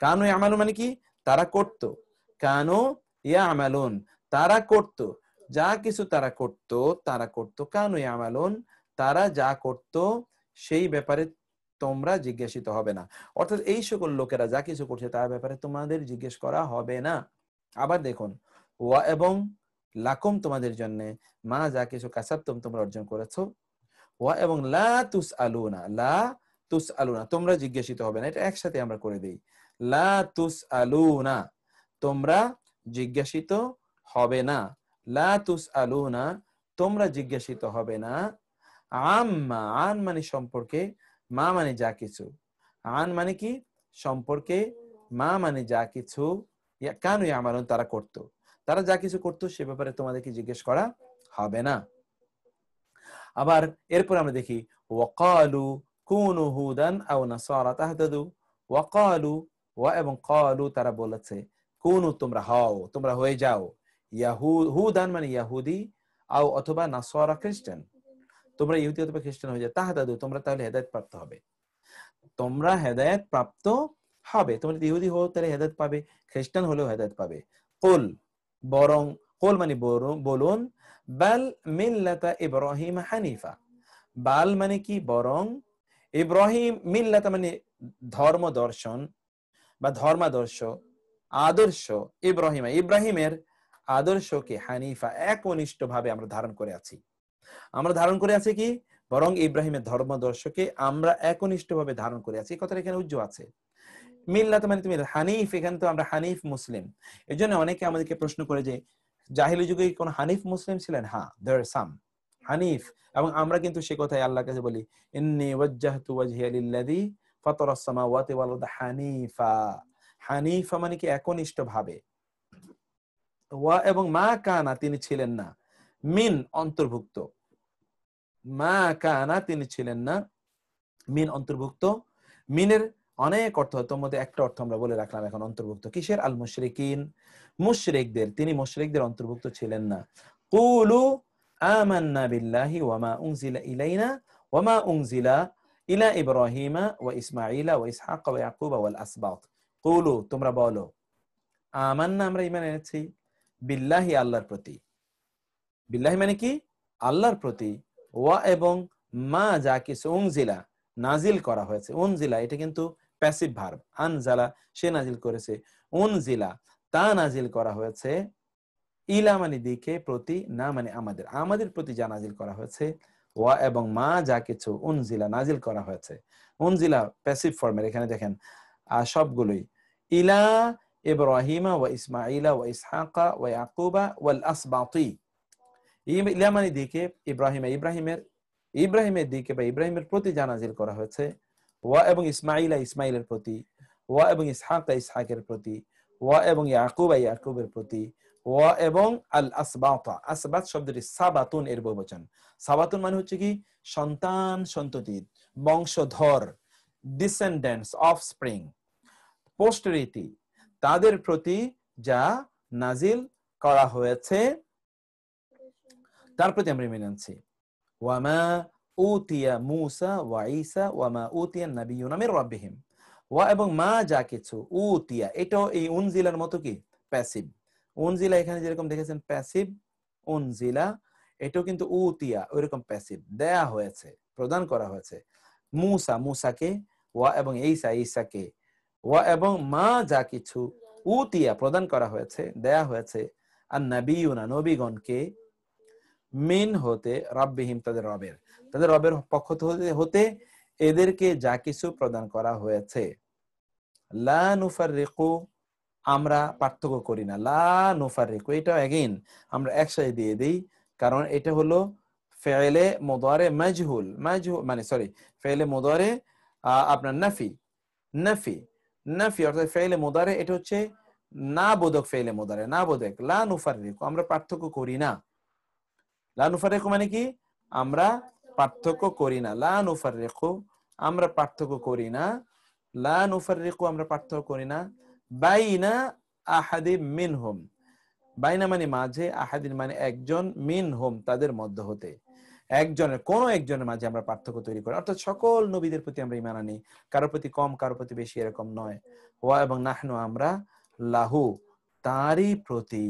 কানু ইয়ামালুন মানে কি তারা করত, কানু ইয়ামালুন তারা করত, যা কিছু তারা করত, তারা করত, কানু ইয়ামালুন তারা যা করত সেই ব্যাপারে তোমরা জিজ্ঞাসিত হবে না। অর্থাৎ এই সকল লোকেরা যা কিছু করছে তার ব্যাপারে তোমাদের জিজ্ঞেস করা হবে না। আবার দেখুন, ওয়া এবং লাকুম তোমাদের জন্য, মা যা কিছু কাসাবতুম তোমরা অর্জন করেছো, ওয়া এবং লা তুসআলুনা, লা তুসআলুনা তোমরা জিজ্ঞাসিত হবে না। এটা একসাথে আমরা করে দেই, লা তুসআলুনা তোমরা জিজ্ঞাসিত হবে না, লা তুসআলুনা তোমরা জিজ্ঞাসিত হবে না। আম্মা, আন মানে সম্পর্কে, মা মানে যা কিছু, আন মানে কি সম্পর্কে, মা মানে যা কিছু, কানু ইয়ামালুন তারা করত, তারা যা কিছু করতো সে ব্যাপারে তোমাদেরকে জিজ্ঞেস করা হবে না। আবার এরপর আমরা দেখি ওয়াকালু কুনু হুদান আও নাসারা তাহতাদু। ওয়াকালু, ওয়া এবং কালু তারা বলেছে, কুনু তোমরা হও, তোমরা হয়ে যাও, হুদান মানে ইহুদি, আও অথবা নাসারা খ্রিস্টান, তোমরা ইহুদি অথবা খ্রিস্টান হয়ে যাও, তাহতাদু তোমরা তাহলে হেদায়েত প্রাপ্ত হবে, তোমরা হেদায়েত প্রাপ্ত হবে। তোমরা যদি ইহুদি হও তাহলে হেদায়েত পাবে, খ্রিস্টান হলেও হেদায়েত পাবে। কুল বরং, কুল মানে বলুন, বাল মিল্লাতা ইব্রাহিম হানিফা, বাল মানে কি বরং, ইব্রাহিম মিল্লাতা মানে ধর্ম দর্শন বা ধর্মাদর্শ, আদর্শ, ইব্রাহিম ইব্রাহিমের আদর্শকে হানিফা একনিষ্ঠ ভাবে আমরা ধারণ করে আছি। আমরা ধারণ করে আছি কি, বরং ইব্রাহিমের ধর্মদর্শকে আমরা একনিষ্ঠ ভাবে ধারণ করে আছি। এই কথাটা এখানে উজ্জ্ব আছে। মিল্লাত মানে তুমি হানিফ, এখানে তো আমরা হানিফ মুসলিম। এই জন্য অনেকে আমাদেরকে প্রশ্ন করে যে জাহিলি যুগে কোন হানিফ মুসলিম ছিলেন? হ্যাঁ, দেয়ার আর সাম হানিফ। এবং আমরা কিন্তু সে কথাই আল্লাহর কাছে বলি, ইন্নী ওয়াজ্জাহতু ওয়াজহিয়া লিল্লাযী ফাতারাস সামাওয়াতি ওয়াল আরদ হানিফা। হানিফা মানে কি একনিষ্ঠ ভাবে। ওয়া এবং মা কানা তিনি ছিলেন না, মিন অন্তর্ভুক্ত, মা কানা তিনি ছিলেন না, মিন অন্তর্ভুক্ত। মিনের অনেক অর্থ, তোর মধ্যে একটা অর্থ আমরা বলে রাখলাম এখন, অন্তর্ভুক্ত কিসের? আল মুশরিকিন, মুশরিকদের, তিনি মুশরিকদের অন্তর্ভুক্ত ছিলেন না। কুলু আমান্না বিল্লাহি ওয়া মা উনজিলা ইলাইনা ওয়া মা উনজিলা ইলা ইব্রাহিমা ওয়া ইসমাঈলা ওয়া ইসহাক ওয়া ইয়াকুবা ওয়াল আসবাত। কুলু তোমরা বলো, আমান্না আমরা ঈমান এনেছি, বিল্লাহি আল্লাহর প্রতি, বিল্লাহি মানে কি আল্লাহর প্রতি, ওয়া এবং মা যা কিছু, উনজিলা নাজিল করা হয়েছে, উনজিলা এটা কিন্তু প্যাসিভ ভার্ব, আনজালা সে নাজিল করেছে, উনজিলা তা নাজিল করা হয়েছে, ইলা মানে দিকে, প্রতি, না মানে আমাদের, আমাদের প্রতি যা নাজিল করা হয়েছে, ওয়া এবং মা যা কিছু উনজিলা নাজিল করা হয়েছে। উনজিলা প্যাসিভ ফর্মের, এখানে দেখেন সবগুলোই, ইলা ইব্রাহিমা ওয়া ইসমাঈলা ওয়া ইসহাকা ওয়া ইয়াকুবা ওয়াল আসবাতি, ইলা মানে দিকে, ইব্রাহিমের দিকে বা ইব্রাহিমের প্রতি যা নাজিল করা হয়েছে, ওয়া এবং ইসমাঈলা ইসমাঈলের প্রতি, ওয়া এবং ইসহাকা ইসহাকের প্রতি, ওয়া এবং ইয়াকুবা ইয়াকুবের প্রতি, ওয়া এবং আল আসবাতা, আসবাত শব্দটি সাবাতুন এর বহুবচন। সাবাতুন মানে হচ্ছে কি সন্তান সন্ততি, বংশধর, ডিসেন্ডেন্টস, অফস্প্রিং, পোস্টেরিটি, তাদের প্রতি যা নাজিল করা হয়েছে তার প্রতি আমরা মেনে আনছি। ওয়ামা উতিয়া মূসা ওয়া ঈসা ওয়ামা উতিয়া নাবিয়্যুনা মির রাব্বিহিম, ওয়া এবং মা যা কিছু, উতিয়া এটাও এই উনজিলার মতো কি প্যাসিভ। উনজিলা এখানে যেরকম দেখেছেন প্যাসিভ, উনজিলা এটাও কিন্তু উতিয়া ওইরকম প্যাসিভ, দেয়া হয়েছে, প্রদান করা হয়েছে। মুসা মুসাকে, ওয়া এবং ঈসা ঈসাকে, ওয়া এবং মা যা কিছু, উতিয়া প্রদান করা হয়েছে, দেয়া হয়েছে, আর নবিয়ুনা নবীগণকে, মিন হতে রাব্বিহিম তাদের রবের পক্ষ হতে এদেরকে যা কিছু প্রদান করা হয়েছে। লা নুফাররিকু আমরা পার্থক্য করি না, লা নুফাররিকু এটা এগেইন আমরা একসাথে দিয়ে দেই, কারণ এটা হলো ফেলে মুদারে মাজহুল, মাজহুল মানে সরি ফেলে মুদারে আপনার নাফি, নাফি নাফি অর্থাৎ ফেলে মুদারে এটা হচ্ছে না বোধক, ফেলে মুদারে না বোধক। লা নুফাররিকু আমরা পার্থক্য করি না, লা নুফাররিকু মানে কি আমরা পার্থক্য করি না, লা নুফাররিকু আমরা পার্থক্য করি না, লা নুফাররিকু আমরা পার্থক্য করি না, বাইনা আহাদিম মিনহুম, বাইনা মানে মাঝে, আহাদিন মানে একজন, মিনহুম তাদের মধ্য হতে, একজনের কোন একজনের মাঝে আমরা পার্থক্য তৈরি করি, অর্থাৎ সকল নবীদের প্রতি আমরা ঈমান আনি, কারো প্রতি কম কারো প্রতি বেশি এরকম নয়। ওয়া এবং নাহনু আমরা, লাহু তারই প্রতি,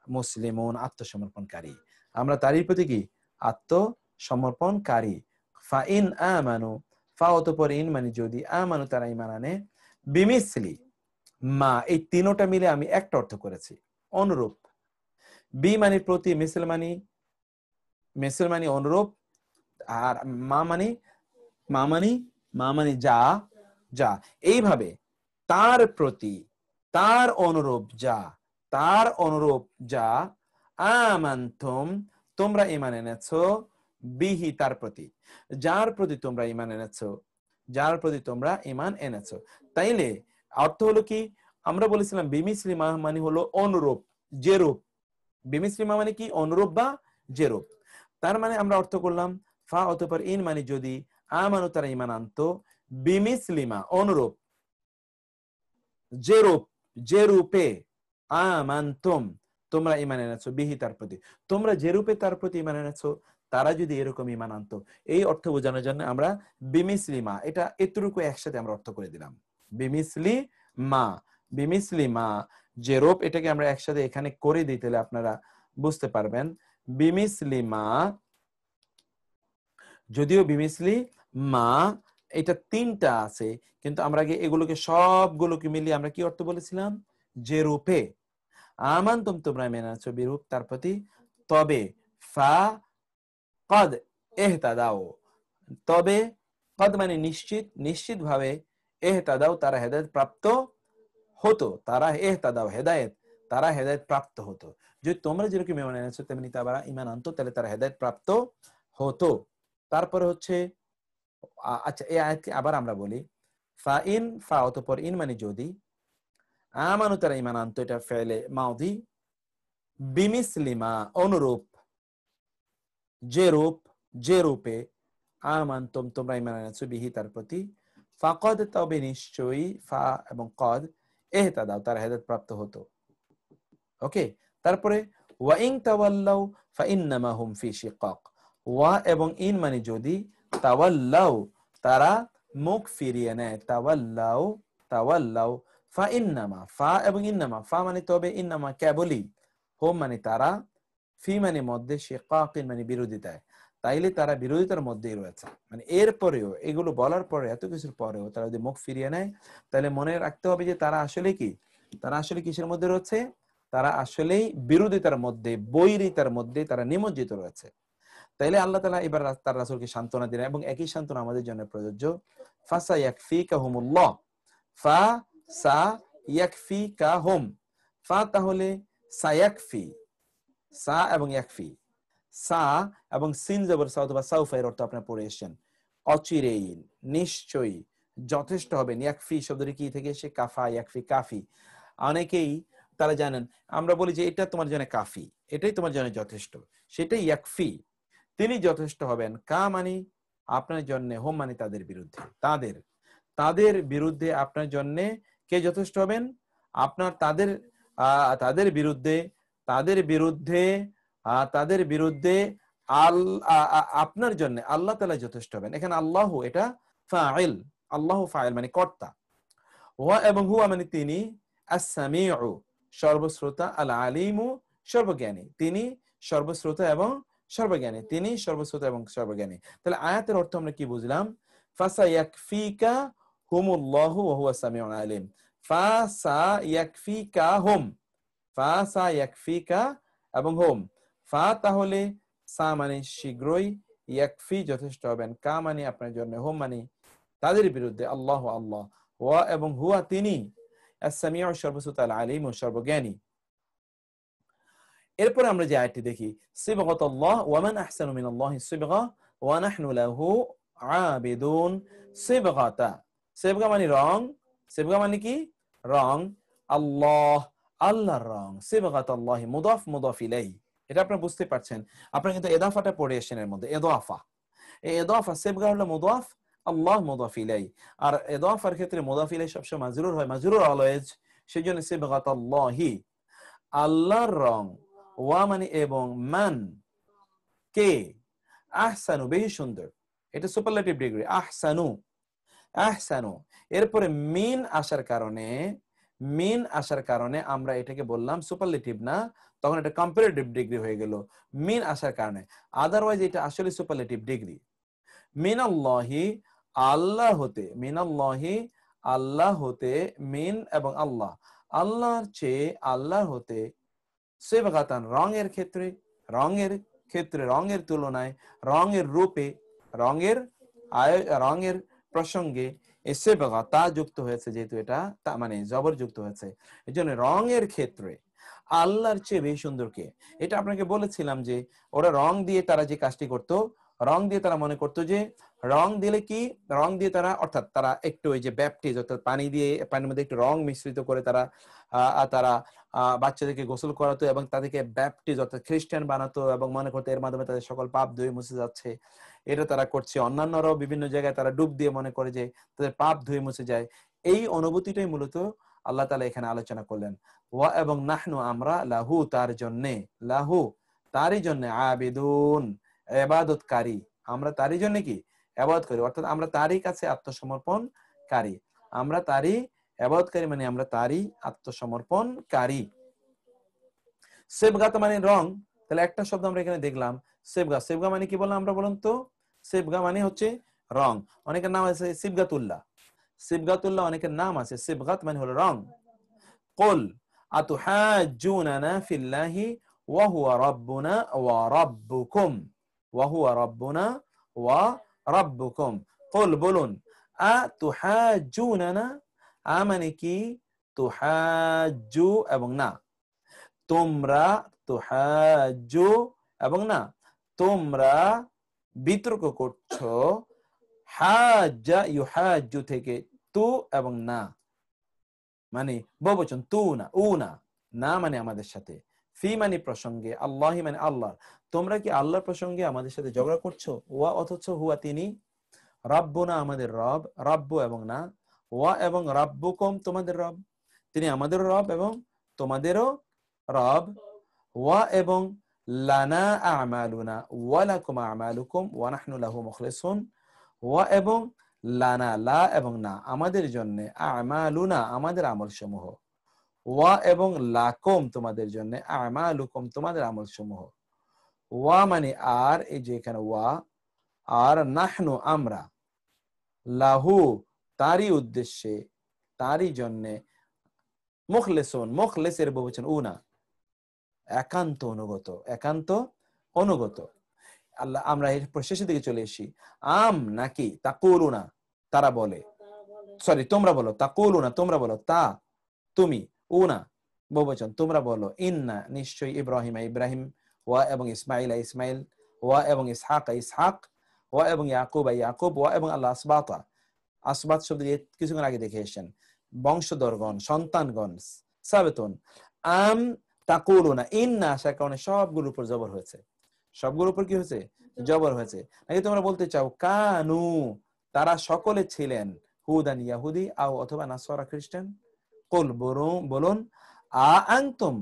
মুসলিমুন আত্মসমর্পণকারী, আমরা তারই প্রতি কি আত্মসমর্পণকারী। ফা ইন আমানু ফা অতঃপর ইন মানে যদি, আমানু তারা ঈমান আনে, বিমিসলি মা এই তিনোটা মিলে আমি একটা অর্থ করেছি অনুরূপ, বি মানে প্রতি, মিসল মানে অনুরূপ, আর মা মানে যা যা, এইভাবে তার প্রতি তার অনুরূপ যা, তার অনুরূপ যা, আমানতুম তোমরা ঈমান এনেছো, বিহি তার প্রতি, যার প্রতি তোমরা ঈমান এনেছো, যার প্রতি তোমরা ঈমান এনেছো। তাইলে অর্থ হলো কি, আমরা বলেছিলাম বিমিসলিমা মানে হলো অনুরূপ, যেরূপ, বিমিসলিমা মানে কি অনুরূপ বা যেরূপ। তার মানে আমরা অর্থ করলাম ফা অতঃপর ইন মানে যদি, আমানু তারা ঈমান আনতো, বিমিসলিমা অনুরূপ, যেরূপ যেরূপে, আমানতুম তোমরা ঈমান এনেছো, বিহি তার প্রতি, তোমরা যেরূপে তার প্রতি ঈমান এনেছো তারা যদি এরকম ঈমান আনতো, এই অর্থ বোঝানোর জন্য আমরা বিমিসলিমা এটা এতটুকু একসাথে আমরা অর্থ করে দিলাম। বিমিসলিমা যেরূপ এটাকে আমরা একসাথে এখানে করে দিই, তাহলে আপনারা বুঝতে পারবেন। বিমিসলিমা, যদিও বিমিসলি মা এটা তিনটা আছে, কিন্তু আমরা আগে এগুলোকে সবগুলোকে মিলিয়ে আমরা কি অর্থ বলেছিলাম, যে রূপে, আমানতুম তোমরা মেনে আছো, বিরূপ তার প্রতি, তবে ফা কদ ইহতাদাও, তবে কদ মানে নিশ্চিত, নিশ্চিত ভাবে, ইহতাদাও তারা হেদায়েত প্রাপ্ত হতো, তারা ইহতাদাও হেদায়েত, তারা হেদায়েত প্রাপ্ত হতো, যদি তোমরা যেরকম ঈমান এনেছো তেমনি তারা ঈমান আনতো তাহলে তারা হেদায়েত প্রাপ্ত হতো। তারপরে হচ্ছে আচ্ছা এই আয়াতকে আবার আমরা বলি, ফা ইন ফা অতঃপর ইন মানে যদি, আমানু তারা ঈমান আনতো এটা ফেলে মাউদি, বিমিসলিমা অনুরূপ, যেরূপ যেরূপে, আমানতুম তোমরা ঈমান এনেছো, বিহি তার প্রতি, ফাকদ তবে নিশ্চয়ই, ফা এবং কদ ইহতাদাও তারা হেদায়েত প্রাপ্ত হতো। ওকে, তারপরে ওয়া ইন তাওয়াল্লাউ ফাইন্নামা হুম ফি শিকাক, ওয়া এবং ইন মানে যদি, তাওয়াল্লাউ তারা মুখ ফিরিয়ে নেয়, তাওয়াল্লাউ ফাইন্নামা ফা এবং ইন্নামা, ফা মানে তবে, ইন্নামা কেবলই, হুম মানে তারা, ফি মানে মধ্যে, শিকাকিন মানে বিরোধিতায়, তাইলে তারা বিরোধিতার মধ্যেই রয়েছে। মানে এর পরেও এগুলো বলার পরে, এত কিছুর পরেও তারা যদি মুখ ফিরিয়ে নেয়, তাহলে মনে রাখতে হবে যে তারা আসলে কি, তারা আসলে কিসের মধ্যে রয়েছে, তারা আসলেই বিরোধিতার মধ্যে, বৈরিতার মধ্যে তারা নিমজ্জিত রয়েছে। তাইলে আল্লাহ তাআলা এবার তার রাসূলকে সান্ত্বনা দিলেন, এবং একই সান্ত্বনা আমাদের জন্য প্রযোজ্য। ফাসা ইয়াকফিকাহুমুল্লাহ, ফা সা ইয়াকফিকাহুম, ফা তাহলে সায়াকফি, সা এবং ইয়াকফি, সা এবং সিন জবর সা অথবা সাউফা এর অর্থ আপনারা পড়ে এসেছেন, অচিরেই, নিশ্চয়ই, যথেষ্ট হবেন। ইয়াকফি শব্দটি কি থেকে এসে, কাফা ইয়াকফি কাফি, অনেকেই তারা জানেন আমরা বলি যে এটা তোমার জন্য কাফি, এটাই তোমার জন্য যথেষ্ট, সেটাই ইয়াকফি, তিনি যথেষ্ট হবেন, কা মানে আপনার জন্য, হোম মানে তাদের বিরুদ্ধে, তাদের বিরুদ্ধে আপনার জন্য কে যথেষ্ট হবেন, আপনার তাদের বিরুদ্ধে, তাদের বিরুদ্ধে তাদের বিরুদ্ধে আপনার জন্য আল্লাহ তাআলা যথেষ্ট হবেন। এখানে আল্লাহ এটা ফাইল, আল্লাহ ফাইল মানে কর্তা, ওয়া এবং হুয়া মানে তিনি, আস-সামিউ সর্বশ্রোতা, আল আলিমু সর্বজ্ঞানী, তিনি সর্বশ্রোতা এবং সর্বজ্ঞানী, তিনি সর্বশ্রোতা এবং সর্বজ্ঞানী। তাহলে আয়াতের অর্থ আমরা কি বুঝলাম? ফাসায়াকফিকা হুমুল্লাহু ওয়া হুয়া সামিউল আলিম। ফাসায়াকফিকা হুম, ফাসায়াকফিকা এবং হুম। ফা তাহলে সা মানে শীঘ্রই, ইয়াকফি যথেষ্ট হবেন, কা মানে আপনার জন্য, হুম মানে তাদের বিরুদ্ধে, আল্লাহ আল্লাহ, ওয়া এবং হুয়া তিনি, আস-সামিউ সর্বশ্রোতা, আল আলিম সর্বজ্ঞানী। এরপরে আমরা যে আয়াতটি দেখি, সিবগাতুল্লাহ ওয়া মান আহসানু মিনাল্লাহি সিবগা ওয়া নাহনু লাহু আবিদুন। সিবগাতা, সিবগা মানে রং, সিবগা মানে কি? রং। আল্লাহ আল্লাহর রং, সিবগাতুল্লাহি মুদাফ মুদাফ ইলাইহি। এটা আপনারা বুঝতে পারছেন। আপনারা কিন্তু ইদাফাটা পড়ে এসেছেন এর মধ্যে, ইদাফা। এই ইদাফা, সিবগা হলো মুদাফ, আল্লাহ মুদাফ ইলাইহি। আর ইদাফার ক্ষেত্রে মুদাফ ইলাইহি সবসময় মাজরুর হয়, মাজরুর অলওয়েজ, সেজন্য সিবগাতুল্লাহি আল্লাহর রং, ওয়া মানে এবং, মান কে, আহসানু বেশি সুন্দর, এটা সুপারলেটিভ ডিগ্রি, আহসানু আহসানু। এরপরে মিন আসার কারণে, মিন আসার কারণে আমরা এটাকে বললাম সুপারলেটিভ না, তখন এটা কম্পারেটিভ ডিগ্রি হয়ে গেল মিন আসার কারণে। আদারওয়াইজ এটা আসলে সুপারলেটিভ ডিগ্রি। মিনাল্লাহি আল্লাহ হতে, মিনাল্লাহি আল্লাহ হতে, মিন এবং আল্লাহ, আল্লাহর চেয়ে, আল্লাহ হতে, সিবগাতান রঙের ক্ষেত্রে, রঙের ক্ষেত্রে, রঙের তুলনায়, রঙের রূপে, রঙের রঙের প্রসঙ্গে এই সিবগা তা যুক্ত হয়েছে, যেহেতু এটা তা মানে জবর যুক্ত হয়েছে, এই জন্য রঙের ক্ষেত্রে আল্লাহর চেয়ে বেশি সুন্দর কে। এটা আপনাকে বলেছিলাম যে ওরা রং দিয়ে তারা যে কাজটি করত, রং দিয়ে তারা মনে করতো যে রং দিলে কি, রং দিয়ে তারা, অর্থাৎ তারা একটু ওই যে ব্যাপটিজ, অর্থাৎ পানি দিয়ে, পানির মধ্যে একটু রং মিশ্রিত করে তারা তারা বাচ্চাদেরকে গোসল করাতো এবং তাদেরকে ব্যাপটিজ অর্থাৎ খ্রিস্টান বানাতো এবং মনে করতো এর মাধ্যমে তাদের সকল পাপ ধুয়ে মুছে যাচ্ছে। এটা তারা করছে। অন্যান্যরাও বিভিন্ন জায়গায় তারা ডুব দিয়ে মনে করে যে তাদের পাপ ধুয়ে মুছে যায়। এই অনুভূতিটাই মূলত আল্লাহ তাআলা এখানে আলোচনা করলেন। ওয়া এবং নাহনু আমরা, লাহু তার জন্যে, লাহু তারই জন্যে, আবিদুন ইবাদতকারী, আমরা তারই জন্য কি ইবাদত করি, অর্থাৎ আমরা তারই কাছে আত্মসমর্পণকারী, আমরা তারই ইবাদতকারী মানে আমরা তারই আত্মসমর্পণকারী। সিবগাত মানে রং। তাহলে একটা শব্দ আমরা এখানে দেখলাম, সিবগা। সিবগা মানে কি বললাম আমরা, বলুন তো? সিবগা মানে হচ্ছে রং। অনেকের নাম আছে সিবগাতুল্লাহ, সিবগাতুল্লাহ অনেকের নাম আছে, সিবগাত মানে হলো রং। কুল আতুহাজ্জুনানা ফিল্লাহি ওয়া হুয়া রাব্বুনা ওয়া রাব্বুকুম, ওয়া হুয়া রাব্বুনা ওয়া রাব্বুকুম। কুল বলুন, আতুহাজ্জুনানা, মানে কি? তুহাজ্জু এবং না, তোমরা, তুহাজ্জু এবং না, তোমরা বিতর্ক করছো, হাজ্জা ইউহাজ্জু থেকে তু এবং না, মানে বহুবচন, তু না, উ না, না মানে আমাদের সাথে, ফি মানে প্রসঙ্গে, আল্লাহি মানে আল্লাহ, তোমরা কি আল্লাহর প্রসঙ্গে আমাদের সাথে ঝগড়া করছো? ওয়া অথচ হুয়া তিনি, রাব্বুনা আমাদের রব, রাব্বু এবং না, ওয়া এবং রাব্বুকুম তোমাদের রব, তিনি আমাদের রব এবং তোমাদেরও রব, ওয়া এবং লানা আমালুনা ওয়া লাকুম আমালুকুম ওয়া নাহনু লাহু মুখলিসুন, ওয়া এবং লানা, লা এবং না আমাদের জন্য, আমালুনা আমাদের আমল সমূহ, ওয়া এবং লাকুম তোমাদের জন্য, আমালুকুম তোমাদের আমল সমূহ। ওয়া মানে আর, এই যে এখানে ওয়া, আর নাহনু আমরা, লাহু তারই উদ্দেশ্যে, তারই জন্য, মুখলিসুন, মুখলিসের বহুবচন উনা, একান্ত অনুগত, একান্ত অনুগত। আল্লাহ, আমরা এর শেষের দিকে চলে এসেছি। আম নাকি, তাকুলুনা তারা বলে, সরি তোমরা বলো, তাকুলুনা তোমরা বলো, তা তুমি, উনা বহুবচন তোমরা বলো, ইন্না নিশ্চয়ই, ইব্রাহিম ইব্রাহিম, ওয়া এবং ইসমাইল ইসমাইল, ওয়া এবং ইসহাক ইসহাক, ওয়া এবং ইয়াকুব ইয়াকুব, ওয়া এবং আল্লাহ আসবাতা, আসবাত শব্দ দিয়ে কিছুক্ষণ আগে দেখে এসেছেন, বংশধরগণ, সন্তানগণ, সাবেতুন। আম তাকুলুনা, ইন্না আসার কারণে সবগুলোর উপর জবর হয়েছে, সবগুলোর উপর কি হয়েছে? জবর হয়েছে। নাকি তোমরা বলতে চাও কানু তারা সকলে ছিলেন, হুদান ইয়াহুদি, আও অথবা নাসারা খ্রিস্টান। কুল বলুন, আ আনতুম,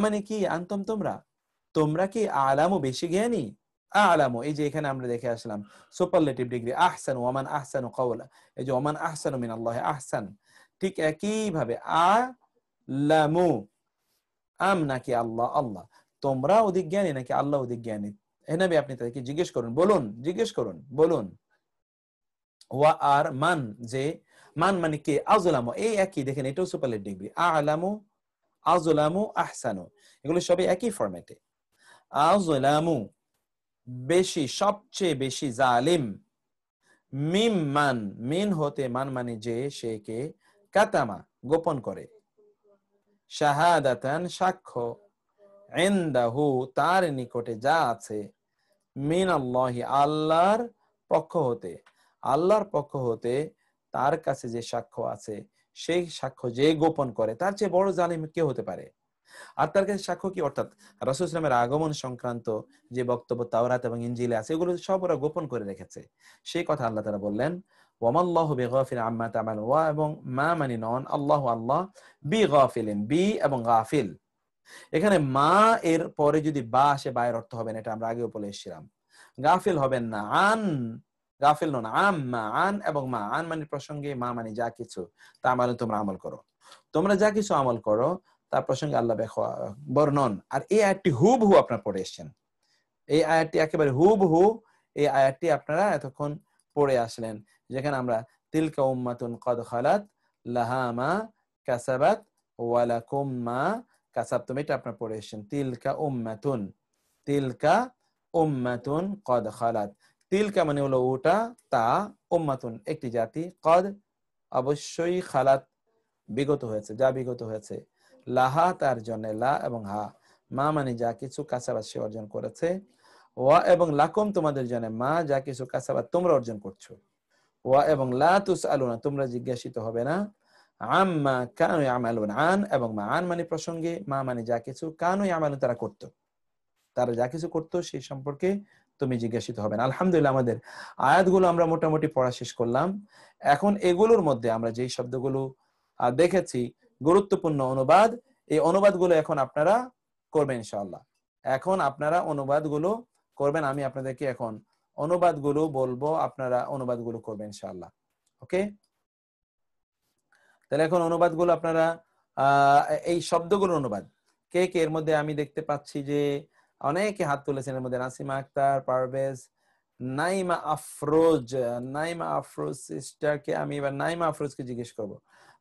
মানে কি, আনতুম তোমরা, তোমরা কি, আলামু বেশি জ্ঞানী, আলামু এই যে এখানে আমরা দেখে আসলাম সুপারলেটিভ ডিগ্রি, আহসান, ওয়ামান আহসানু কাওলা, এই যে ওয়ামান আহসানু মিনাল্লাহি আহসান, ঠিক একই ভাবে আ'লামু, আম নাকি আল্লাহ, আল্লাহ। তোমরা অধিক জ্ঞানী নাকি আল্লাহ অধিক জ্ঞানী? হে নবী আপনি তাদেরকে জিজ্ঞেস করুন, বলুন, জিজ্ঞেস করুন, বলুন। ওয়া আর মান, যে মান মানে কে, আযলামু, এই একই, দেখেন এটাও সুপারলেটিভ ডিগ্রি, আ'লামু, আযলামু, আহসানু, এগুলো সবই একই ফরম্যাটে। আযলামু বেশি, সবচেয়ে বেশি, জালিম, মিম মান, মিন হতে, মান মানে যে, সে কে, কাতামা গোপন করে, শাহাদাতান সাক্ষ্য, ইনদাহু তার নিকটে যা আছে, মিন আল্লাহি আল্লাহর পক্ষ হতে, আল্লাহর পক্ষ হতে তার কাছে যে সাক্ষ্য আছে, সেই সাক্ষ্য যে গোপন করে, তার চেয়ে বড় জালিম কে হতে পারে? আর তার কাছে সাক্ষ্য কি, অর্থাৎ রাসূল সাল্লাল্লাহু আলাইহি ওয়াসাল্লামের আগমন সংক্রান্ত যে বক্তব্য তাওরাত এবং ইনজিলে আছে, এগুলো সব ওরা গোপন করে রেখেছে। সেই কথা আল্লাহ তাআলা বললেন, ওয়ামাল্লাহু বিগাফিলিন আম্মা তা'মালুন, ওয়া এবং মা মানে নন, আল্লাহু আল্লাহ, বিগাফিলিন, বি এবং গাফিল, এখানে মা এর পরে যদি বা আসে, বা এর অর্থ হবে না, এটা আমরা আগেও বলে এসেছিলাম। গাফিল হবেন না, আন, গাফিল নন, আম্মা, আন এবং মা, আন মানে প্রসঙ্গে, মা মানে যা কিছু, তা মানে তোমরা আমল করো, তোমরা যা কিছু আমল করো তার প্রসঙ্গে আল্লাহ বর্ণন। আর এই আয়াতটি হুবহু আপনারা পড়ে এসেছেন, এই আয়াতটি একেবারে হুবহু, এই আয়াতটি আপনারা এতক্ষণ পড়ে আসলেন, যেখানে আমরা তিলকা উম্মাতুন কদ খালাত লাহা মা কাসাবাত ওয়া লাকুম মা কাসাবতুম, এটা আপনারা পড়ে এসেছেন। তিলকা উম্মাতুন, তিলকা উম্মাতুন কদ খালাত, তিলকা মানে হলো ওটা, তা, উম্মাতুন একটি জাতি, কদ অবশ্যই, খালাত বিগত হয়েছে, যা বিগত হয়েছে, লাহা তার জন্য, লা এবং হা, মা মানে যা কিছু, কাসাবাত সে অর্জন করেছে, ওয়া এবং লাকুম তোমাদের জন্য, মা যা কিছু, কাসাবাত তোমরা অর্জন করছো, ওয়া এবং লা তুসআলুনা তোমরা জিজ্ঞাসিত হবে না, আম্মা কানু ইয়ামালুন, আন এবং মা, আন মানে প্রসঙ্গে, মা মানে যা কিছু, কানু ইয়ামালুন তারা করতো, তারা যা কিছু করতো সেই সম্পর্কে তুমি জিজ্ঞাসিত হবে না। আলহামদুলিল্লাহ আমাদের আয়াতগুলো আমরা মোটামুটি পড়া শেষ করলাম। এখন এগুলোর মধ্যে আমরা যেই শব্দগুলো দেখেছি, গুরুত্বপূর্ণ অনুবাদ, এই অনুবাদগুলো এখন আপনারা করবেন ইনশাআল্লাহ। এখন আপনারা অনুবাদগুলো করবেন, আমি আপনাদেরকে এখন অনুবাদগুলো বলবো, আপনারা অনুবাদগুলো করবেন ইনশাআল্লাহ। ওকে, তাহলে এখন অনুবাদগুলো আপনারা এই শব্দগুলোর অনুবাদ কে কে, এর মধ্যে আমি দেখতে পাচ্ছি যে অনেকে হাত তুলেছেন, এর মধ্যে নাসিমা আক্তার, পারভেজ, নাইমা আফরোজ, নাইমা আফরোজ সিস্টারকে আমি এবার নাইমা আফরোজকে জিজ্ঞেস করব,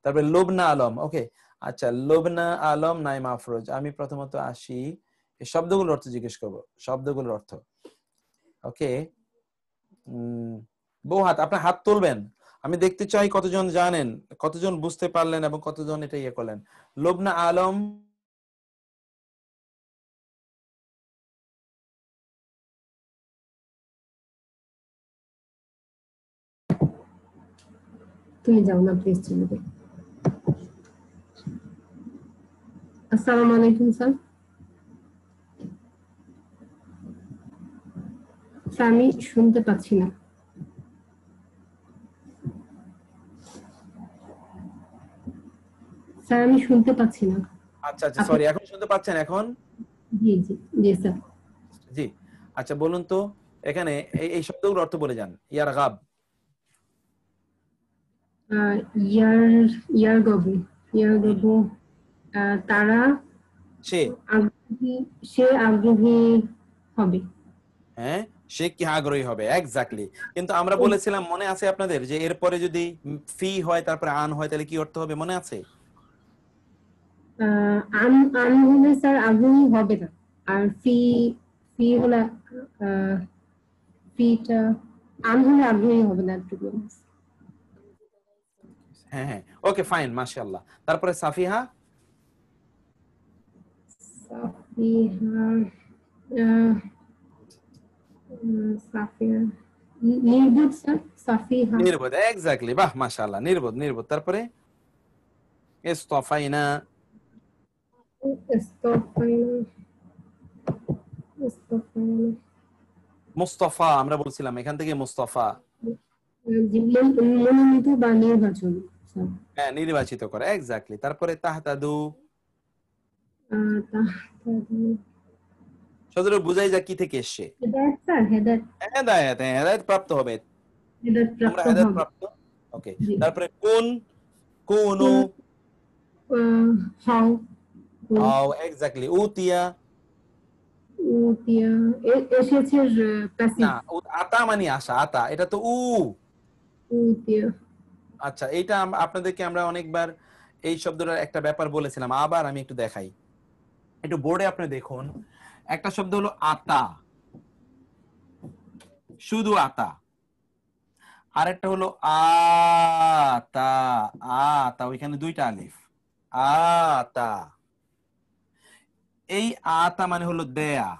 তারপরে লুবনা আলম, ওকে, আচ্ছা লুবনা আলম, নাইমা আফরোজ, আমি প্রথমত আসি এই শব্দগুলোর অর্থ জিজ্ঞেস করব, শব্দগুলোর অর্থ। ওকে, বউ হাত, আপনার হাত তুলবেন, আমি দেখতে চাই কতজন জানেন, কতজন বুঝতে পারলেন এবং কতজন এটা ইয়ে করলেন। লুবনা আলম, তুমি যাও না প্লিজ, চলে যাও। আসসালামু আলাইকুম স্যার। আমি শুনতে পাচ্ছি না। স্যার আমি শুনতে পাচ্ছি না। আচ্ছা আচ্ছা, সরি, এখন শুনতে পাচ্ছেন এখন? জি জি জি স্যার। জি, আচ্ছা বলুন তো, এখানে এই শব্দগুলোর অর্থ বলে যান। ইয়ারগাব, ইয়ারগবু, ইয়ারগবু তারা, সে, আগ্রহী, সে আগ্রহী হবে। হ্যাঁ সে কি আগ্রহী হবে, এক্স্যাক্টলি। কিন্তু আমরা বলেছিলাম, মনে আছে আপনাদের, যে এরপরে যদি ফি হয় তারপরে আন হয় তাহলে কি অর্থ হবে, মনে আছে? আন হলে স্যার আগ্রহী হবে না, আর ফি, ফি হলে ফিটা, আন হলে আগ্রহী হবে না। হ্যাঁ হ্যাঁ, ওকে ফাইন, মাশাআল্লাহ। তারপরে সাফিহা, সাফিহা, সাফিয়া নির্বোধ স্যার, সাফিহা নির্বোধ, এক্স্যাক্টলি, বাহ মাশাআল্লাহ, নির্বোধ, নির্বোধ। তারপরে ইসতাফাইনা, মুস্তাফা, আমরা বলছিলাম এখান থেকে মুস্তাফা, মনোনীত বা নির্বাচন, হ্যাঁ নির্বাচিত করে, এক্স্যাক্টলি। তারপরে তাহতাদু, সদর বুঝাই যা কি থেকে এসছে, হেদায়েত স্যার, হেদায়েত, হেদায়েত, হেদায়েত প্রাপ্ত হবে, হেদায়েত তোমরা প্রাপ্ত হেদায়েত হবে। প্রাপ্ত। ওকে, তারপরে কোন, কুনু, হাউ, হাও, এক্স্যাক্টলি। উতিয়া, উতিয়া, এসেছে প্যাসিভ, না আতা মানে আসা, আতা, এটা তো উ। উতিয়া। আচ্ছা, এইটা আপনাদেরকে আমরা অনেকবার এই শব্দটার একটা ব্যাপার বলেছিলাম, আবার আমি একটু দেখাই। একটু বোর্ডে আপনি দেখুন, একটা শব্দ হলো আতা, শুধু আতা। আরেকটা হলো আতা, আতা, ওইখানে দুইটা আলিফ, আতা। এই আতা মানে হলো দেয়া,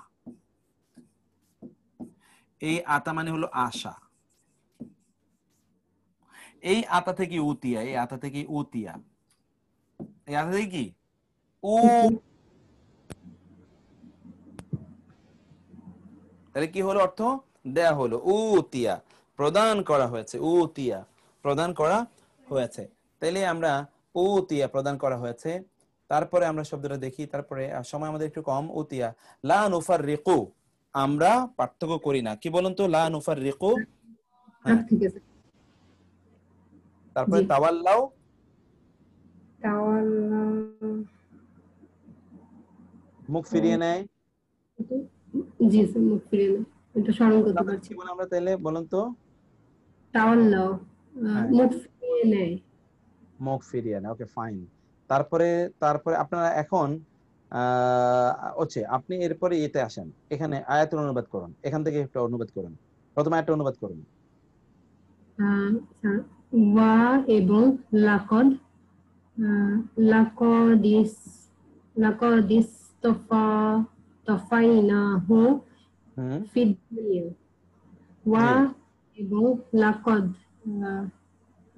এই আতা মানে হলো আশা। এই আতা থেকে উতিয়া, এই আতা থেকে উতিয়া, এই আতা থেকে কি উ, তাহলে কি হলো অর্থ? দেয়া হলো, উতিয়া, প্রদান করা হয়েছে, উতিয়া, প্রদান করা হয়েছে। তাইলে আমরা উতিয়া, প্রদান করা হয়েছে। তারপরে আমরা শব্দটা দেখি, তারপরে সময় আমাদের একটু কম। উতিয়া, লা নুফাররিকু, আমরা পার্থক্য করি না। কি বলুন তো, লা নুফাররিকু? হ্যাঁ। ঠিক আছে। তারপরে জি, তাওয়াল্লাও, তাওয়াল্লা, মুখ ফিরিয়ে নেয়। জি স্যার, মুখ ফিরিয়ে নেয়, এটা স্মরণ করতে তাহলে পারছি। কি বলে আমরা, তাহলে বলুন তো? তাওয়াল্লা, হ্যাঁ, মুখ ফিরিয়ে নেয়। মুখ ফিরিয়ে নেয়, ওকে ফাইন। তারপরে, তারপরে আপনারা এখন হচ্ছে আপনি এরপরে এতে আসেন, এখানে আয়াতের অনুবাদ করুন, এখান থেকে একটা অনুবাদ করুন, প্রথমে একটা অনুবাদ করুন। স্যার, ওয়া এবং লাকদ, লাকদিস, লাকদিস তফাইনাহু হুম। ফিদ দুনিয়া। ওয়া জি, এবং লাকদ, আহ,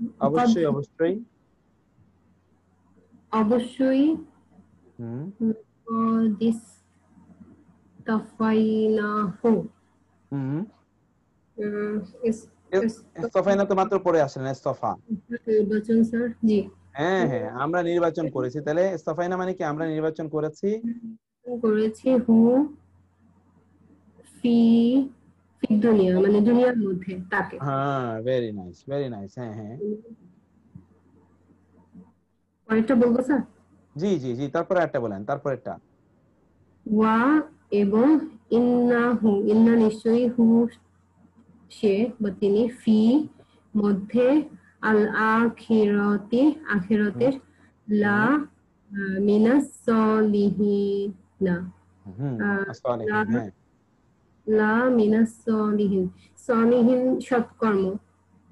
কদ, অবশ্যই অবশ্যই। অবশ্যই, হুম লাকদিস তফাইনাহু, হুম। ইস- ইস্তফাইনা তো মাত্র পড়ে আসেন, ইস্তফা। নির্বাচন স্যার, জি, হ্যাঁ হ্যাঁ, আমরা নির্বাচন করেছি, তাহলে ইস্তফাইনা মানে কি, আমরা নির্বাচন করেছি। করেছি হু ফি ফি দুনিয়া, মানে দুনিয়ার মধ্যে তাকে। হ্যাঁ, ভেরি নাইস, ভেরি নাইস। হ্যাঁ হ্যাঁ, পরেরটা বলবো স্যার? জি জি জি, তারপরে একটা বলেন, তারপর একটা। ওয়া এবং ইন্নাহু, ইন্না নিশ্চয়ই, হু সে বা তিনি, ফি মধ্যে, আল আখিরাতি হুম আখিরাতের, লা হুম মিনাস সলিহিনা, হুম। লা আসসালাহিন, হ্যাঁ। লা মিনাস সলিহিন, সলিহিন সৎকর্ম,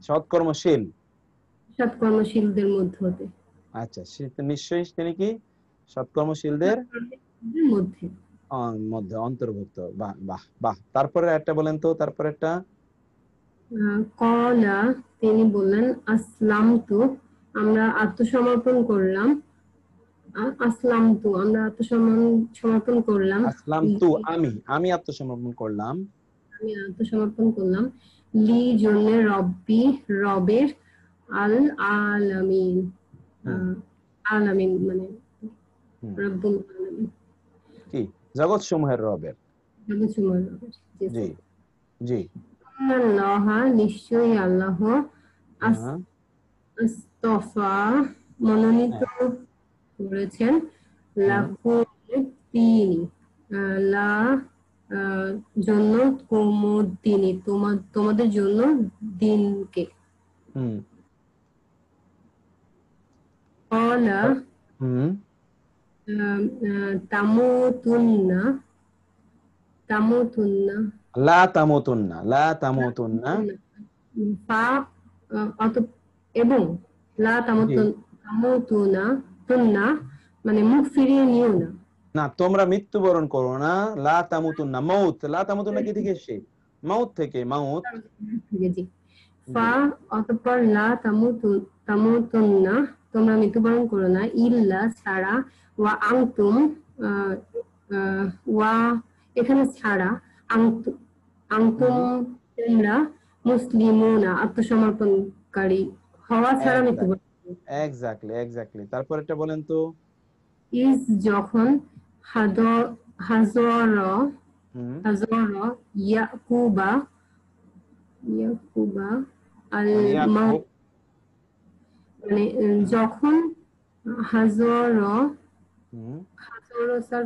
সৎকর্মশীল। সৎকর্মশীলদের মধ্যে হতে, আচ্ছা, সে তো নিশ্চয়ই তিনি কি সৎকর্মশীলদের সৎকর্মশীলদের মধ্যে। মধ্যে অন্তর্ভুক্ত। বাহ বাহ বাহ, তারপরে একটা বলেন তো, তারপরে একটা। কলা, তিনি বললেন, আসলামতু, আমরা আত্মসমর্পণ করলাম, আসলামতু, আমরা আত্মসমর্পণ করলাম, আসলাম তু, আমি আত্মসমর্পণ করলাম। আমি আত্মসমর্পণ করলাম, লি জন্য, রব্বি, রবের, আল আলামিন, হুম আলামিন মানে হুম। রব্বুল আলামিন, কি, জগৎ সমূহের রবের। জগৎ সমূহের রবের। জি জি স্যার। জি। আল্লাহ, নিশ্চয়ই আল্লাহ, হ্যাঁ আস্তফা, মনোনীত হ্যাঁ। করেছেন, হুম লাকুম, তিনি, লা জন্য, কুমুদ্দিনী, তোমাদের জন্য দিনকে। হুম। কলা, হুম। তামুতুন্না, তামুতুন্না, লা তামুতুন্না, লা তামুতুন্না। ফা, এবং লা জি। তামুতুনা, তুন্না মানে মুখ ফিরিয়ে নিও না। না, তোমরা মৃত্যুবরণ করো না। লা তামুতুন্না, মাউত, লা তামুতুন্না কি থেকে এসেছে? মাউত থেকে, মাউত। জি, ফা, জি। অতঃপর লা তামুতুন্না, তোমরা মৃত্যুবরণ করো না, ইল্লা ছাড়া, ওয়া আনতুম, আহ, ওয়া এখানে ছাড়া, আনতুম, আনতুম হুম। তোমরা, মুসলিমুনা আত্মসমর্পণকারী হওয়া ছাড়া মৃত্যুবরণ করো। এক্স্যাক্টলি এক্স্যাক্টলি, তারপর একটা বলেন তো। ইজ যখন, হাদ হাজর হুম। হাজর ইয়াকুবা, ইয়াকুবা, আল ইয়াকুব। মানে যখন হাজর হুম হাজর স্যার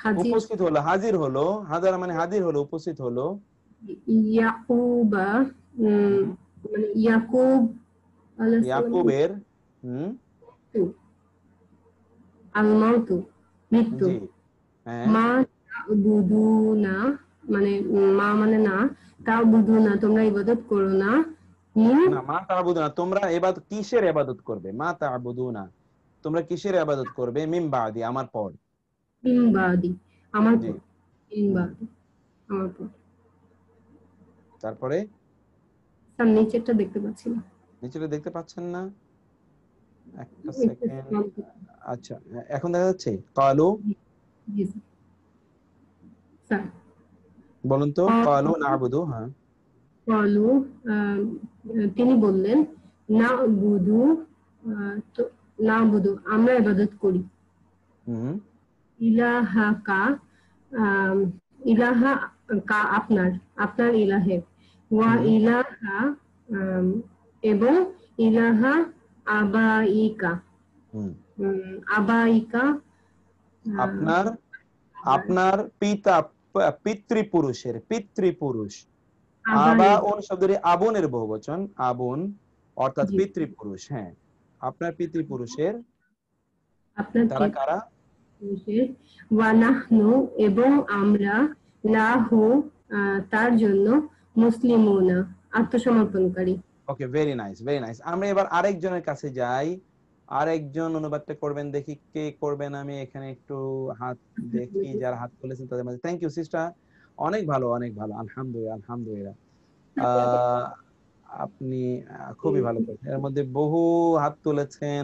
হাজির উপস্থিত হলো, হাজির হলো, হাজারা মানে হাজির হলো, উপস্থিত হলো। ইয়াকুবা উম, হুম মানে ইয়াকুব আলাইহিস সালাম ইয়াকুবের হুম আল মাউতু মৃত্যু। জি হ্যাঁ মা তা'বুদুনা মানে মা মানে না, তা'বুদুনা তোমরা ইবাদত করো না, মিন না মা তা'বুদুনা তোমরা ইবাদত কিসের ইবাদত করবে, মা তা'বুদুনা তোমরা কিসের ইবাদত করবে, মিন বাদি আমার পর। মিন বাদি আমার জি পর, মিন হুম বাদি আমার পর। তারপরে স্যার নিচেরটা দেখতে পাচ্ছি না। নিচেটা দেখতে পাচ্ছেন না, একটা একটু সেকেন্ড। scroll করতে। আচ্ছা এখন দেখা যাচ্ছে, কালু জি জি স্যার। বলুন তো, কালু স্যার না'বুদু হ্যাঁ বলো, তিনি বললেন না বুধু, তো না বুধু আমরা ইবাদত করি, হুম ইলাহাকা আম, ইলাহা কা আপনার, আপনার ইলাহে, ওয়া হুম ইলাহা আম, এবং ইলাহা আবাইকা, হুম আবাইকা আহ, আপনার আপনার পিতা পিতৃপুরুষের পিতৃপুরুষ। আবাইকা আবাউন শব্দটি আবুনের বহুবচন, আবুন অর্থাৎ জি পিতৃপুরুষ, হ্যাঁ আপনার পিতৃপুরুষের। আপনার তারা কারা? পুরুষের, ওয়ানাহনু এবং আমরা, লাহু তার জন্য, মুসলিমুনা আত্মসমর্পণকারী। Okay very nice very nice. আমরা এবার আরেকজনের কাছে যাই, আরেকজন অনুবাদটা করবেন, দেখি কে করবেন। আমি এখানে একটু হাত দেখি, যারা হাত তুলেছেন তাদের মধ্যে থ্যাংক ইউ সিস্টার, অনেক ভালো অনেক ভালো, আলহামদুলিল্লাহ আলহামদুলিল্লাহ। আহ আপনি খুবই ভালো করেছেন, এর মধ্যে বহু হাত তুলেছেন।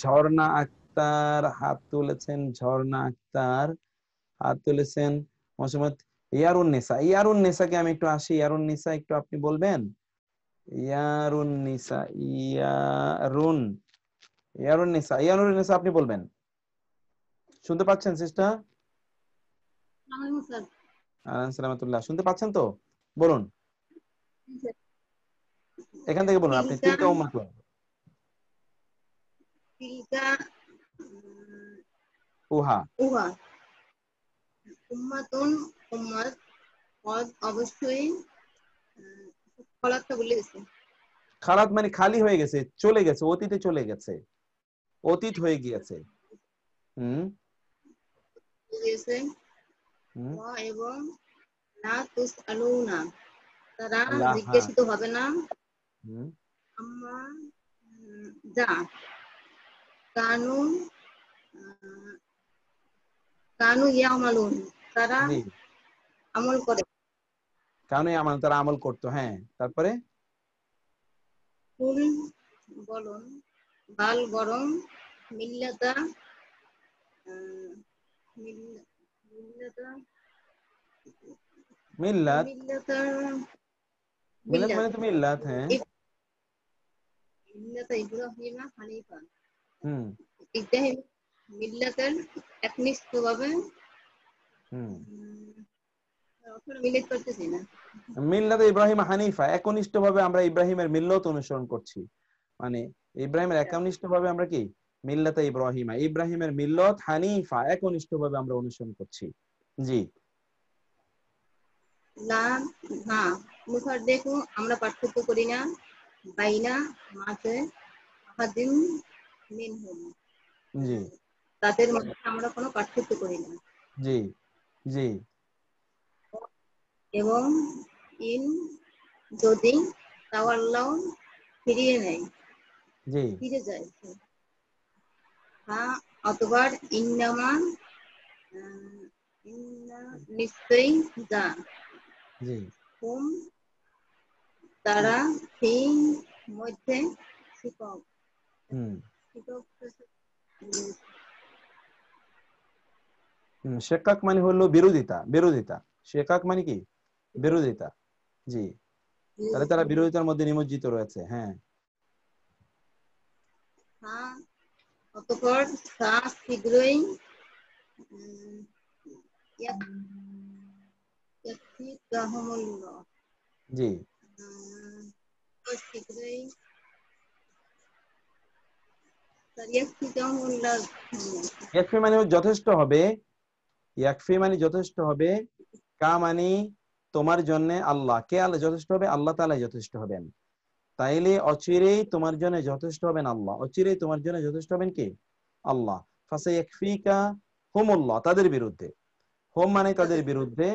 ঝর্ণা আক্তার হাত তুলেছেন, ঝর্ণা আক্তার হাত তুলেছেন, মোহাম্মদ ইয়ারুন নিসা, ইয়ারুন নিসাকে আমি একটু আসি, ইয়ারুন নিসা একটু আপনি বলবেন, ইয়ারুন নিসা, ইয়ারুন ইয়ারুন নিসা, ইয়ারুন নিসা আপনি বলবেন, শুনতে পাচ্ছেন সিস্টার? সালামাতুল্লাহ শুনতে পাচ্ছেন তো? বলুন, এখান থেকে বলুন, আপনি তিলকা তিলকা উম্মাতুন। তিলকা উহা উহা উম্মাতুন উম্মাত পদ অবশ্যই ফলাতটা বলে গেছে খালাত মানে খালি হয়ে গেছে, চলে গেছে, অতীতে চলে গেছে, অতীত হয়ে গিয়েছে। হুম গেছে হুম এবং না তুস আলুনা তারা আল্লাহ হ্যাঁ জিজ্ঞাসিত হবে না হুম আম্মা যা কানু কানু ইয়ামালুন তারা জি আমল করে কারণ আমার তারা আমল করতো, হ্যাঁ তারপরে ফুল বলন বাল গরম মিল্লাতা আহ, মিল্লাতা মিল্লাত, মিল্লাতা মিল্লাত মিল্লাত মানে তো মিল্লাত, হ্যাঁ মিল্লাতা ইব্রাহিম হানিফা হুম ইব্রাহিম মিল্লাতের একনিষ্ঠভাবে হুম অথবা মিলেট করতেছি না মিল্লাত ইব্রাহিম হানিফা, একনিষ্ঠ ভাবে আমরা ইব্রাহিমের মিল্লত অনুসরণ করছি, মানে ইব্রাহিমের একনিষ্ঠ ভাবে আমরা কি মিল্লাতে ইব্রাহিমা, ইব্রাহিমের মিল্লত হানিফা একনিষ্ঠ ভাবে আমরা অনুসরণ করছি। জি না না মুখার দেখো আমরা পার্থক্য করি না বাইনা মাঝে আহাদিন মিনহুম জি তাদের মধ্যে আমরা কোনো পার্থক্য করি না জি জি এবং ইন যদি তাওয়াল্লাহ ফিরিয়ে নেয় জি ফিরে যায় হ্যাঁ অতবার ইন্নামা ইন্না নিশ্চয়ই যা জি হুম তারা সেই মধ্যে শিকক হুম শিকক শেকাক মানে হলো বিরোধিতা, বিরোধিতা, শেকাক মানে কি বিরোধিতা। জি তাহলে তারা বিরোধিতার মধ্যে নিমজ্জিত রয়েছে, হ্যাঁ হ্যাঁ অতঃপর তা শীঘ্রই উম, ইয়াক- ইয়াকফিকাহুমুল্লাহ, জি তো শীঘ্রই ইয়াকফিকাহুল্লাহ ইয়াকফি মানে যথেষ্ট হবে, ইয়াকফি মানে যথেষ্ট হবে, কা মানে তোমার জন্য আল্লাহ, কে আল্লাহ যথেষ্ট হবে? আল্লাহ তাআলা যথেষ্ট হবেন। তাইলে অচিরেই তোমার জন্য যথেষ্ট হবেন আল্লাহ, অচিরেই তোমার জন্য যথেষ্ট হবেন কি? আল্লাহ। ফাসায়াকফিকা হুমুল্লাহ, তাদের বিরুদ্ধে, হোম মানে তাদের বিরুদ্ধে,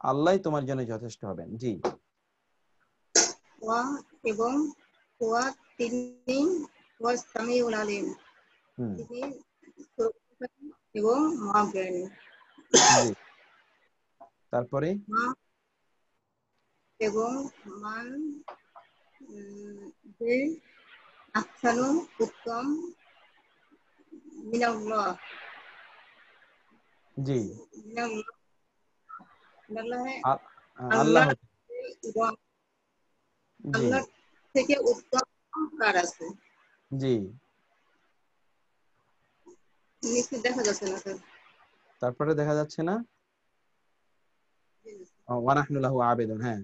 আল্লাহ তোমার জন্য যথেষ্ট হবেন। জি। ওয়া এবং ওয়া তিনি ওয়া সামিউল আলিম, হুম। তিনি শক্তিশালী এবং মহাজ্ঞানী। জি। তারপরে মা এবং মান যে আহসানু উত্তম মিনাল্লাহ জি মিনাল্লাহ মিনাল্লাহে আ- আল্লাহ, আল্লাহ জি আল্লাহ থেকে উত্তম কার আছে? জি। নিচে দেখা যাচ্ছে না স্যার। তারপরে দেখা যাচ্ছে না, ওয়া নাহনু লাহু আবিদুন। হ্যাঁ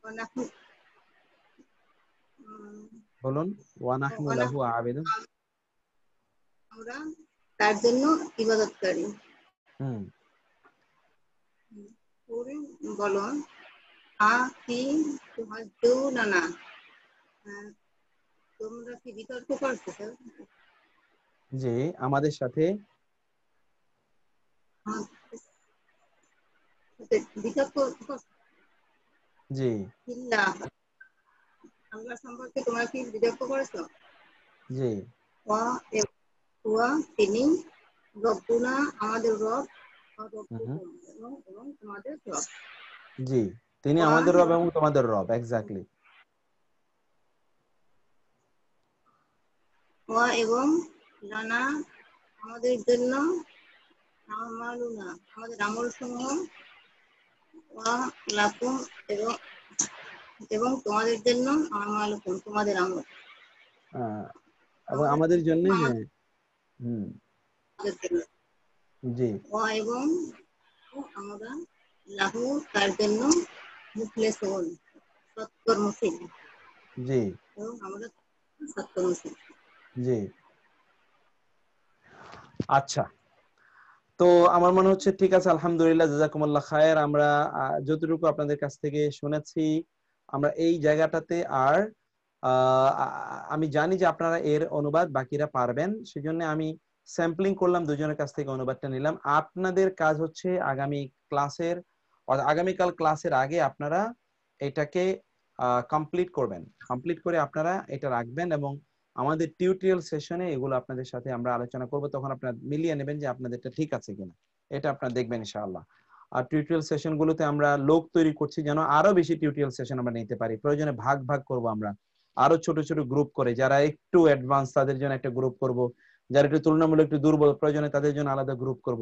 অনাহু বলুন, ওয়া নাহনু লাহু আবিদুন। আমরা তার জন্য ইবাদতকারী। হুম। কুল বলো কি তুহাজ্জুনানা, তোমরা কি বিতর্ক করছো স্যার? জি আমাদের সাথে, বিতর্ক করছো? জি ইল্লাহ, আল্লাহ সম্পর্কে তোমরা কি বিতর্ক করেছো? জি ওয়া তিনি রব্বুনা, আমাদের রব, হুম, রব্বুকুম এবং তোমাদের রব। জি তিনি ওয়া আমাদের রব এবং তোমাদের রব, এক্স্যাক্টলি। ওয়া এবং লানা, আমাদের জন্য, আমালুনা, আমাদের আমল সমূহ, ওয়া লাকুম এবং এবং তোমাদের জন্য আমালুকুম, তোমাদের আমল, এবং আমাদের আমাদের জন্য, হ্যাঁ। আমাদের হুম। জন্য। জি ওয়া এবং আমরা লাহু, তার জন্য, মুখলেসুন, সৎকর্মশীল, জি এবং আমরা সৎকর্মশীল। জি। আচ্ছা, তো আমার মনে হচ্ছে ঠিক আছে, আলহামদুলিল্লাহ, জাযাকুমুল্লাহ খায়ের। আমরা যতটুকু আপনাদের কাছ থেকে শুনেছি, আমরা এই জায়গাটাতে আর আমি জানি যে আপনারা এর অনুবাদ বাকিরা পারবেন, সেজন্য আমি স্যাম্পলিং করলাম, দুজনের কাছ থেকে অনুবাদটা নিলাম। আপনাদের কাজ হচ্ছে আগামীকাল ক্লাসের আগে আপনারা এটাকে কমপ্লিট করবেন, কমপ্লিট করে আপনারা এটা রাখবেন, এবং আমাদের টিউটোরিয়াল সেশনে এগুলো আপনাদের সাথে আমরা আলোচনা করব, তখন আপনারা মিলিয়ে নেবেন যে আপনাদেরটা ঠিক আছে কিনা, এটা আপনারা দেখবেন ইনশাআল্লাহ। আর টিউটোরিয়াল সেশন গুলোতে আমরা লোক তৈরি করছি যেন আরো বেশি টিউটোরিয়াল সেশন আমরা নিতে পারি, প্রয়োজনে ভাগ ভাগ করব আমরা, আরো ছোট ছোট গ্রুপ করে, যারা একটু অ্যাডভান্স তাদের জন্য একটা গ্রুপ করব, যারা একটু তুলনামূলক একটু দুর্বল প্রয়োজনে তাদের জন্য আলাদা গ্রুপ করব,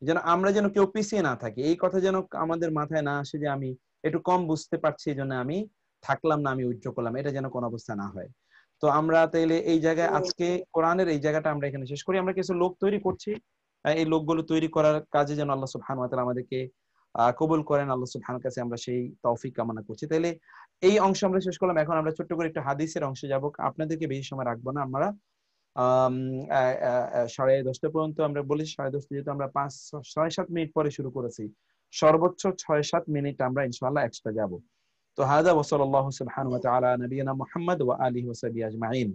যেন আমরা যেন কেউ পিছিয়ে না থাকি। এই কথা যেন আমাদের মাথায় না আসে যে আমি একটু কম বুঝতে পারছি এই জন্য আমি থাকলাম না, আমি উইথড্র করলাম, এটা যেন কোনো অবস্থা না হয়। তো আমরা তাইলে এই জায়গায় আজকে কোরআনের এই জায়গাটা আমরা এখানে শেষ করি। আমরা কিছু লোক তৈরি করছি, এই লোকগুলো তৈরি করার কাজে যেন আল্লাহ সুবহানাহু ওয়া তাআলা আমাদেরকে কবুল করেন, আল্লাহ সুবহানাহু কাছে আমরা সেই তৌফিক কামনা করছি। তাইলে এই অংশ আমরা শেষ করলাম। এখন আমরা ছোট্ট করে একটু হাদিসের অংশে যাব, আপনাদেরকে বেশি সময় রাখবো না। আমরা 10:30 পর্যন্ত আমরা বলি, 10:30 যেহেতু আমরা 6-7 মিনিট পরে শুরু করেছি, সর্বোচ্চ 6-7 মিনিট আমরা ইনশাআল্লাহ এক্সট্রা যাব। তো হাদা ওয়া সাল্লাল্লাহু সুবহানাহু ওয়া তাআলা নবিয়ানা মুহাম্মদ ওয়া আলিহি ওয়া সাহবিহি আজমাইন।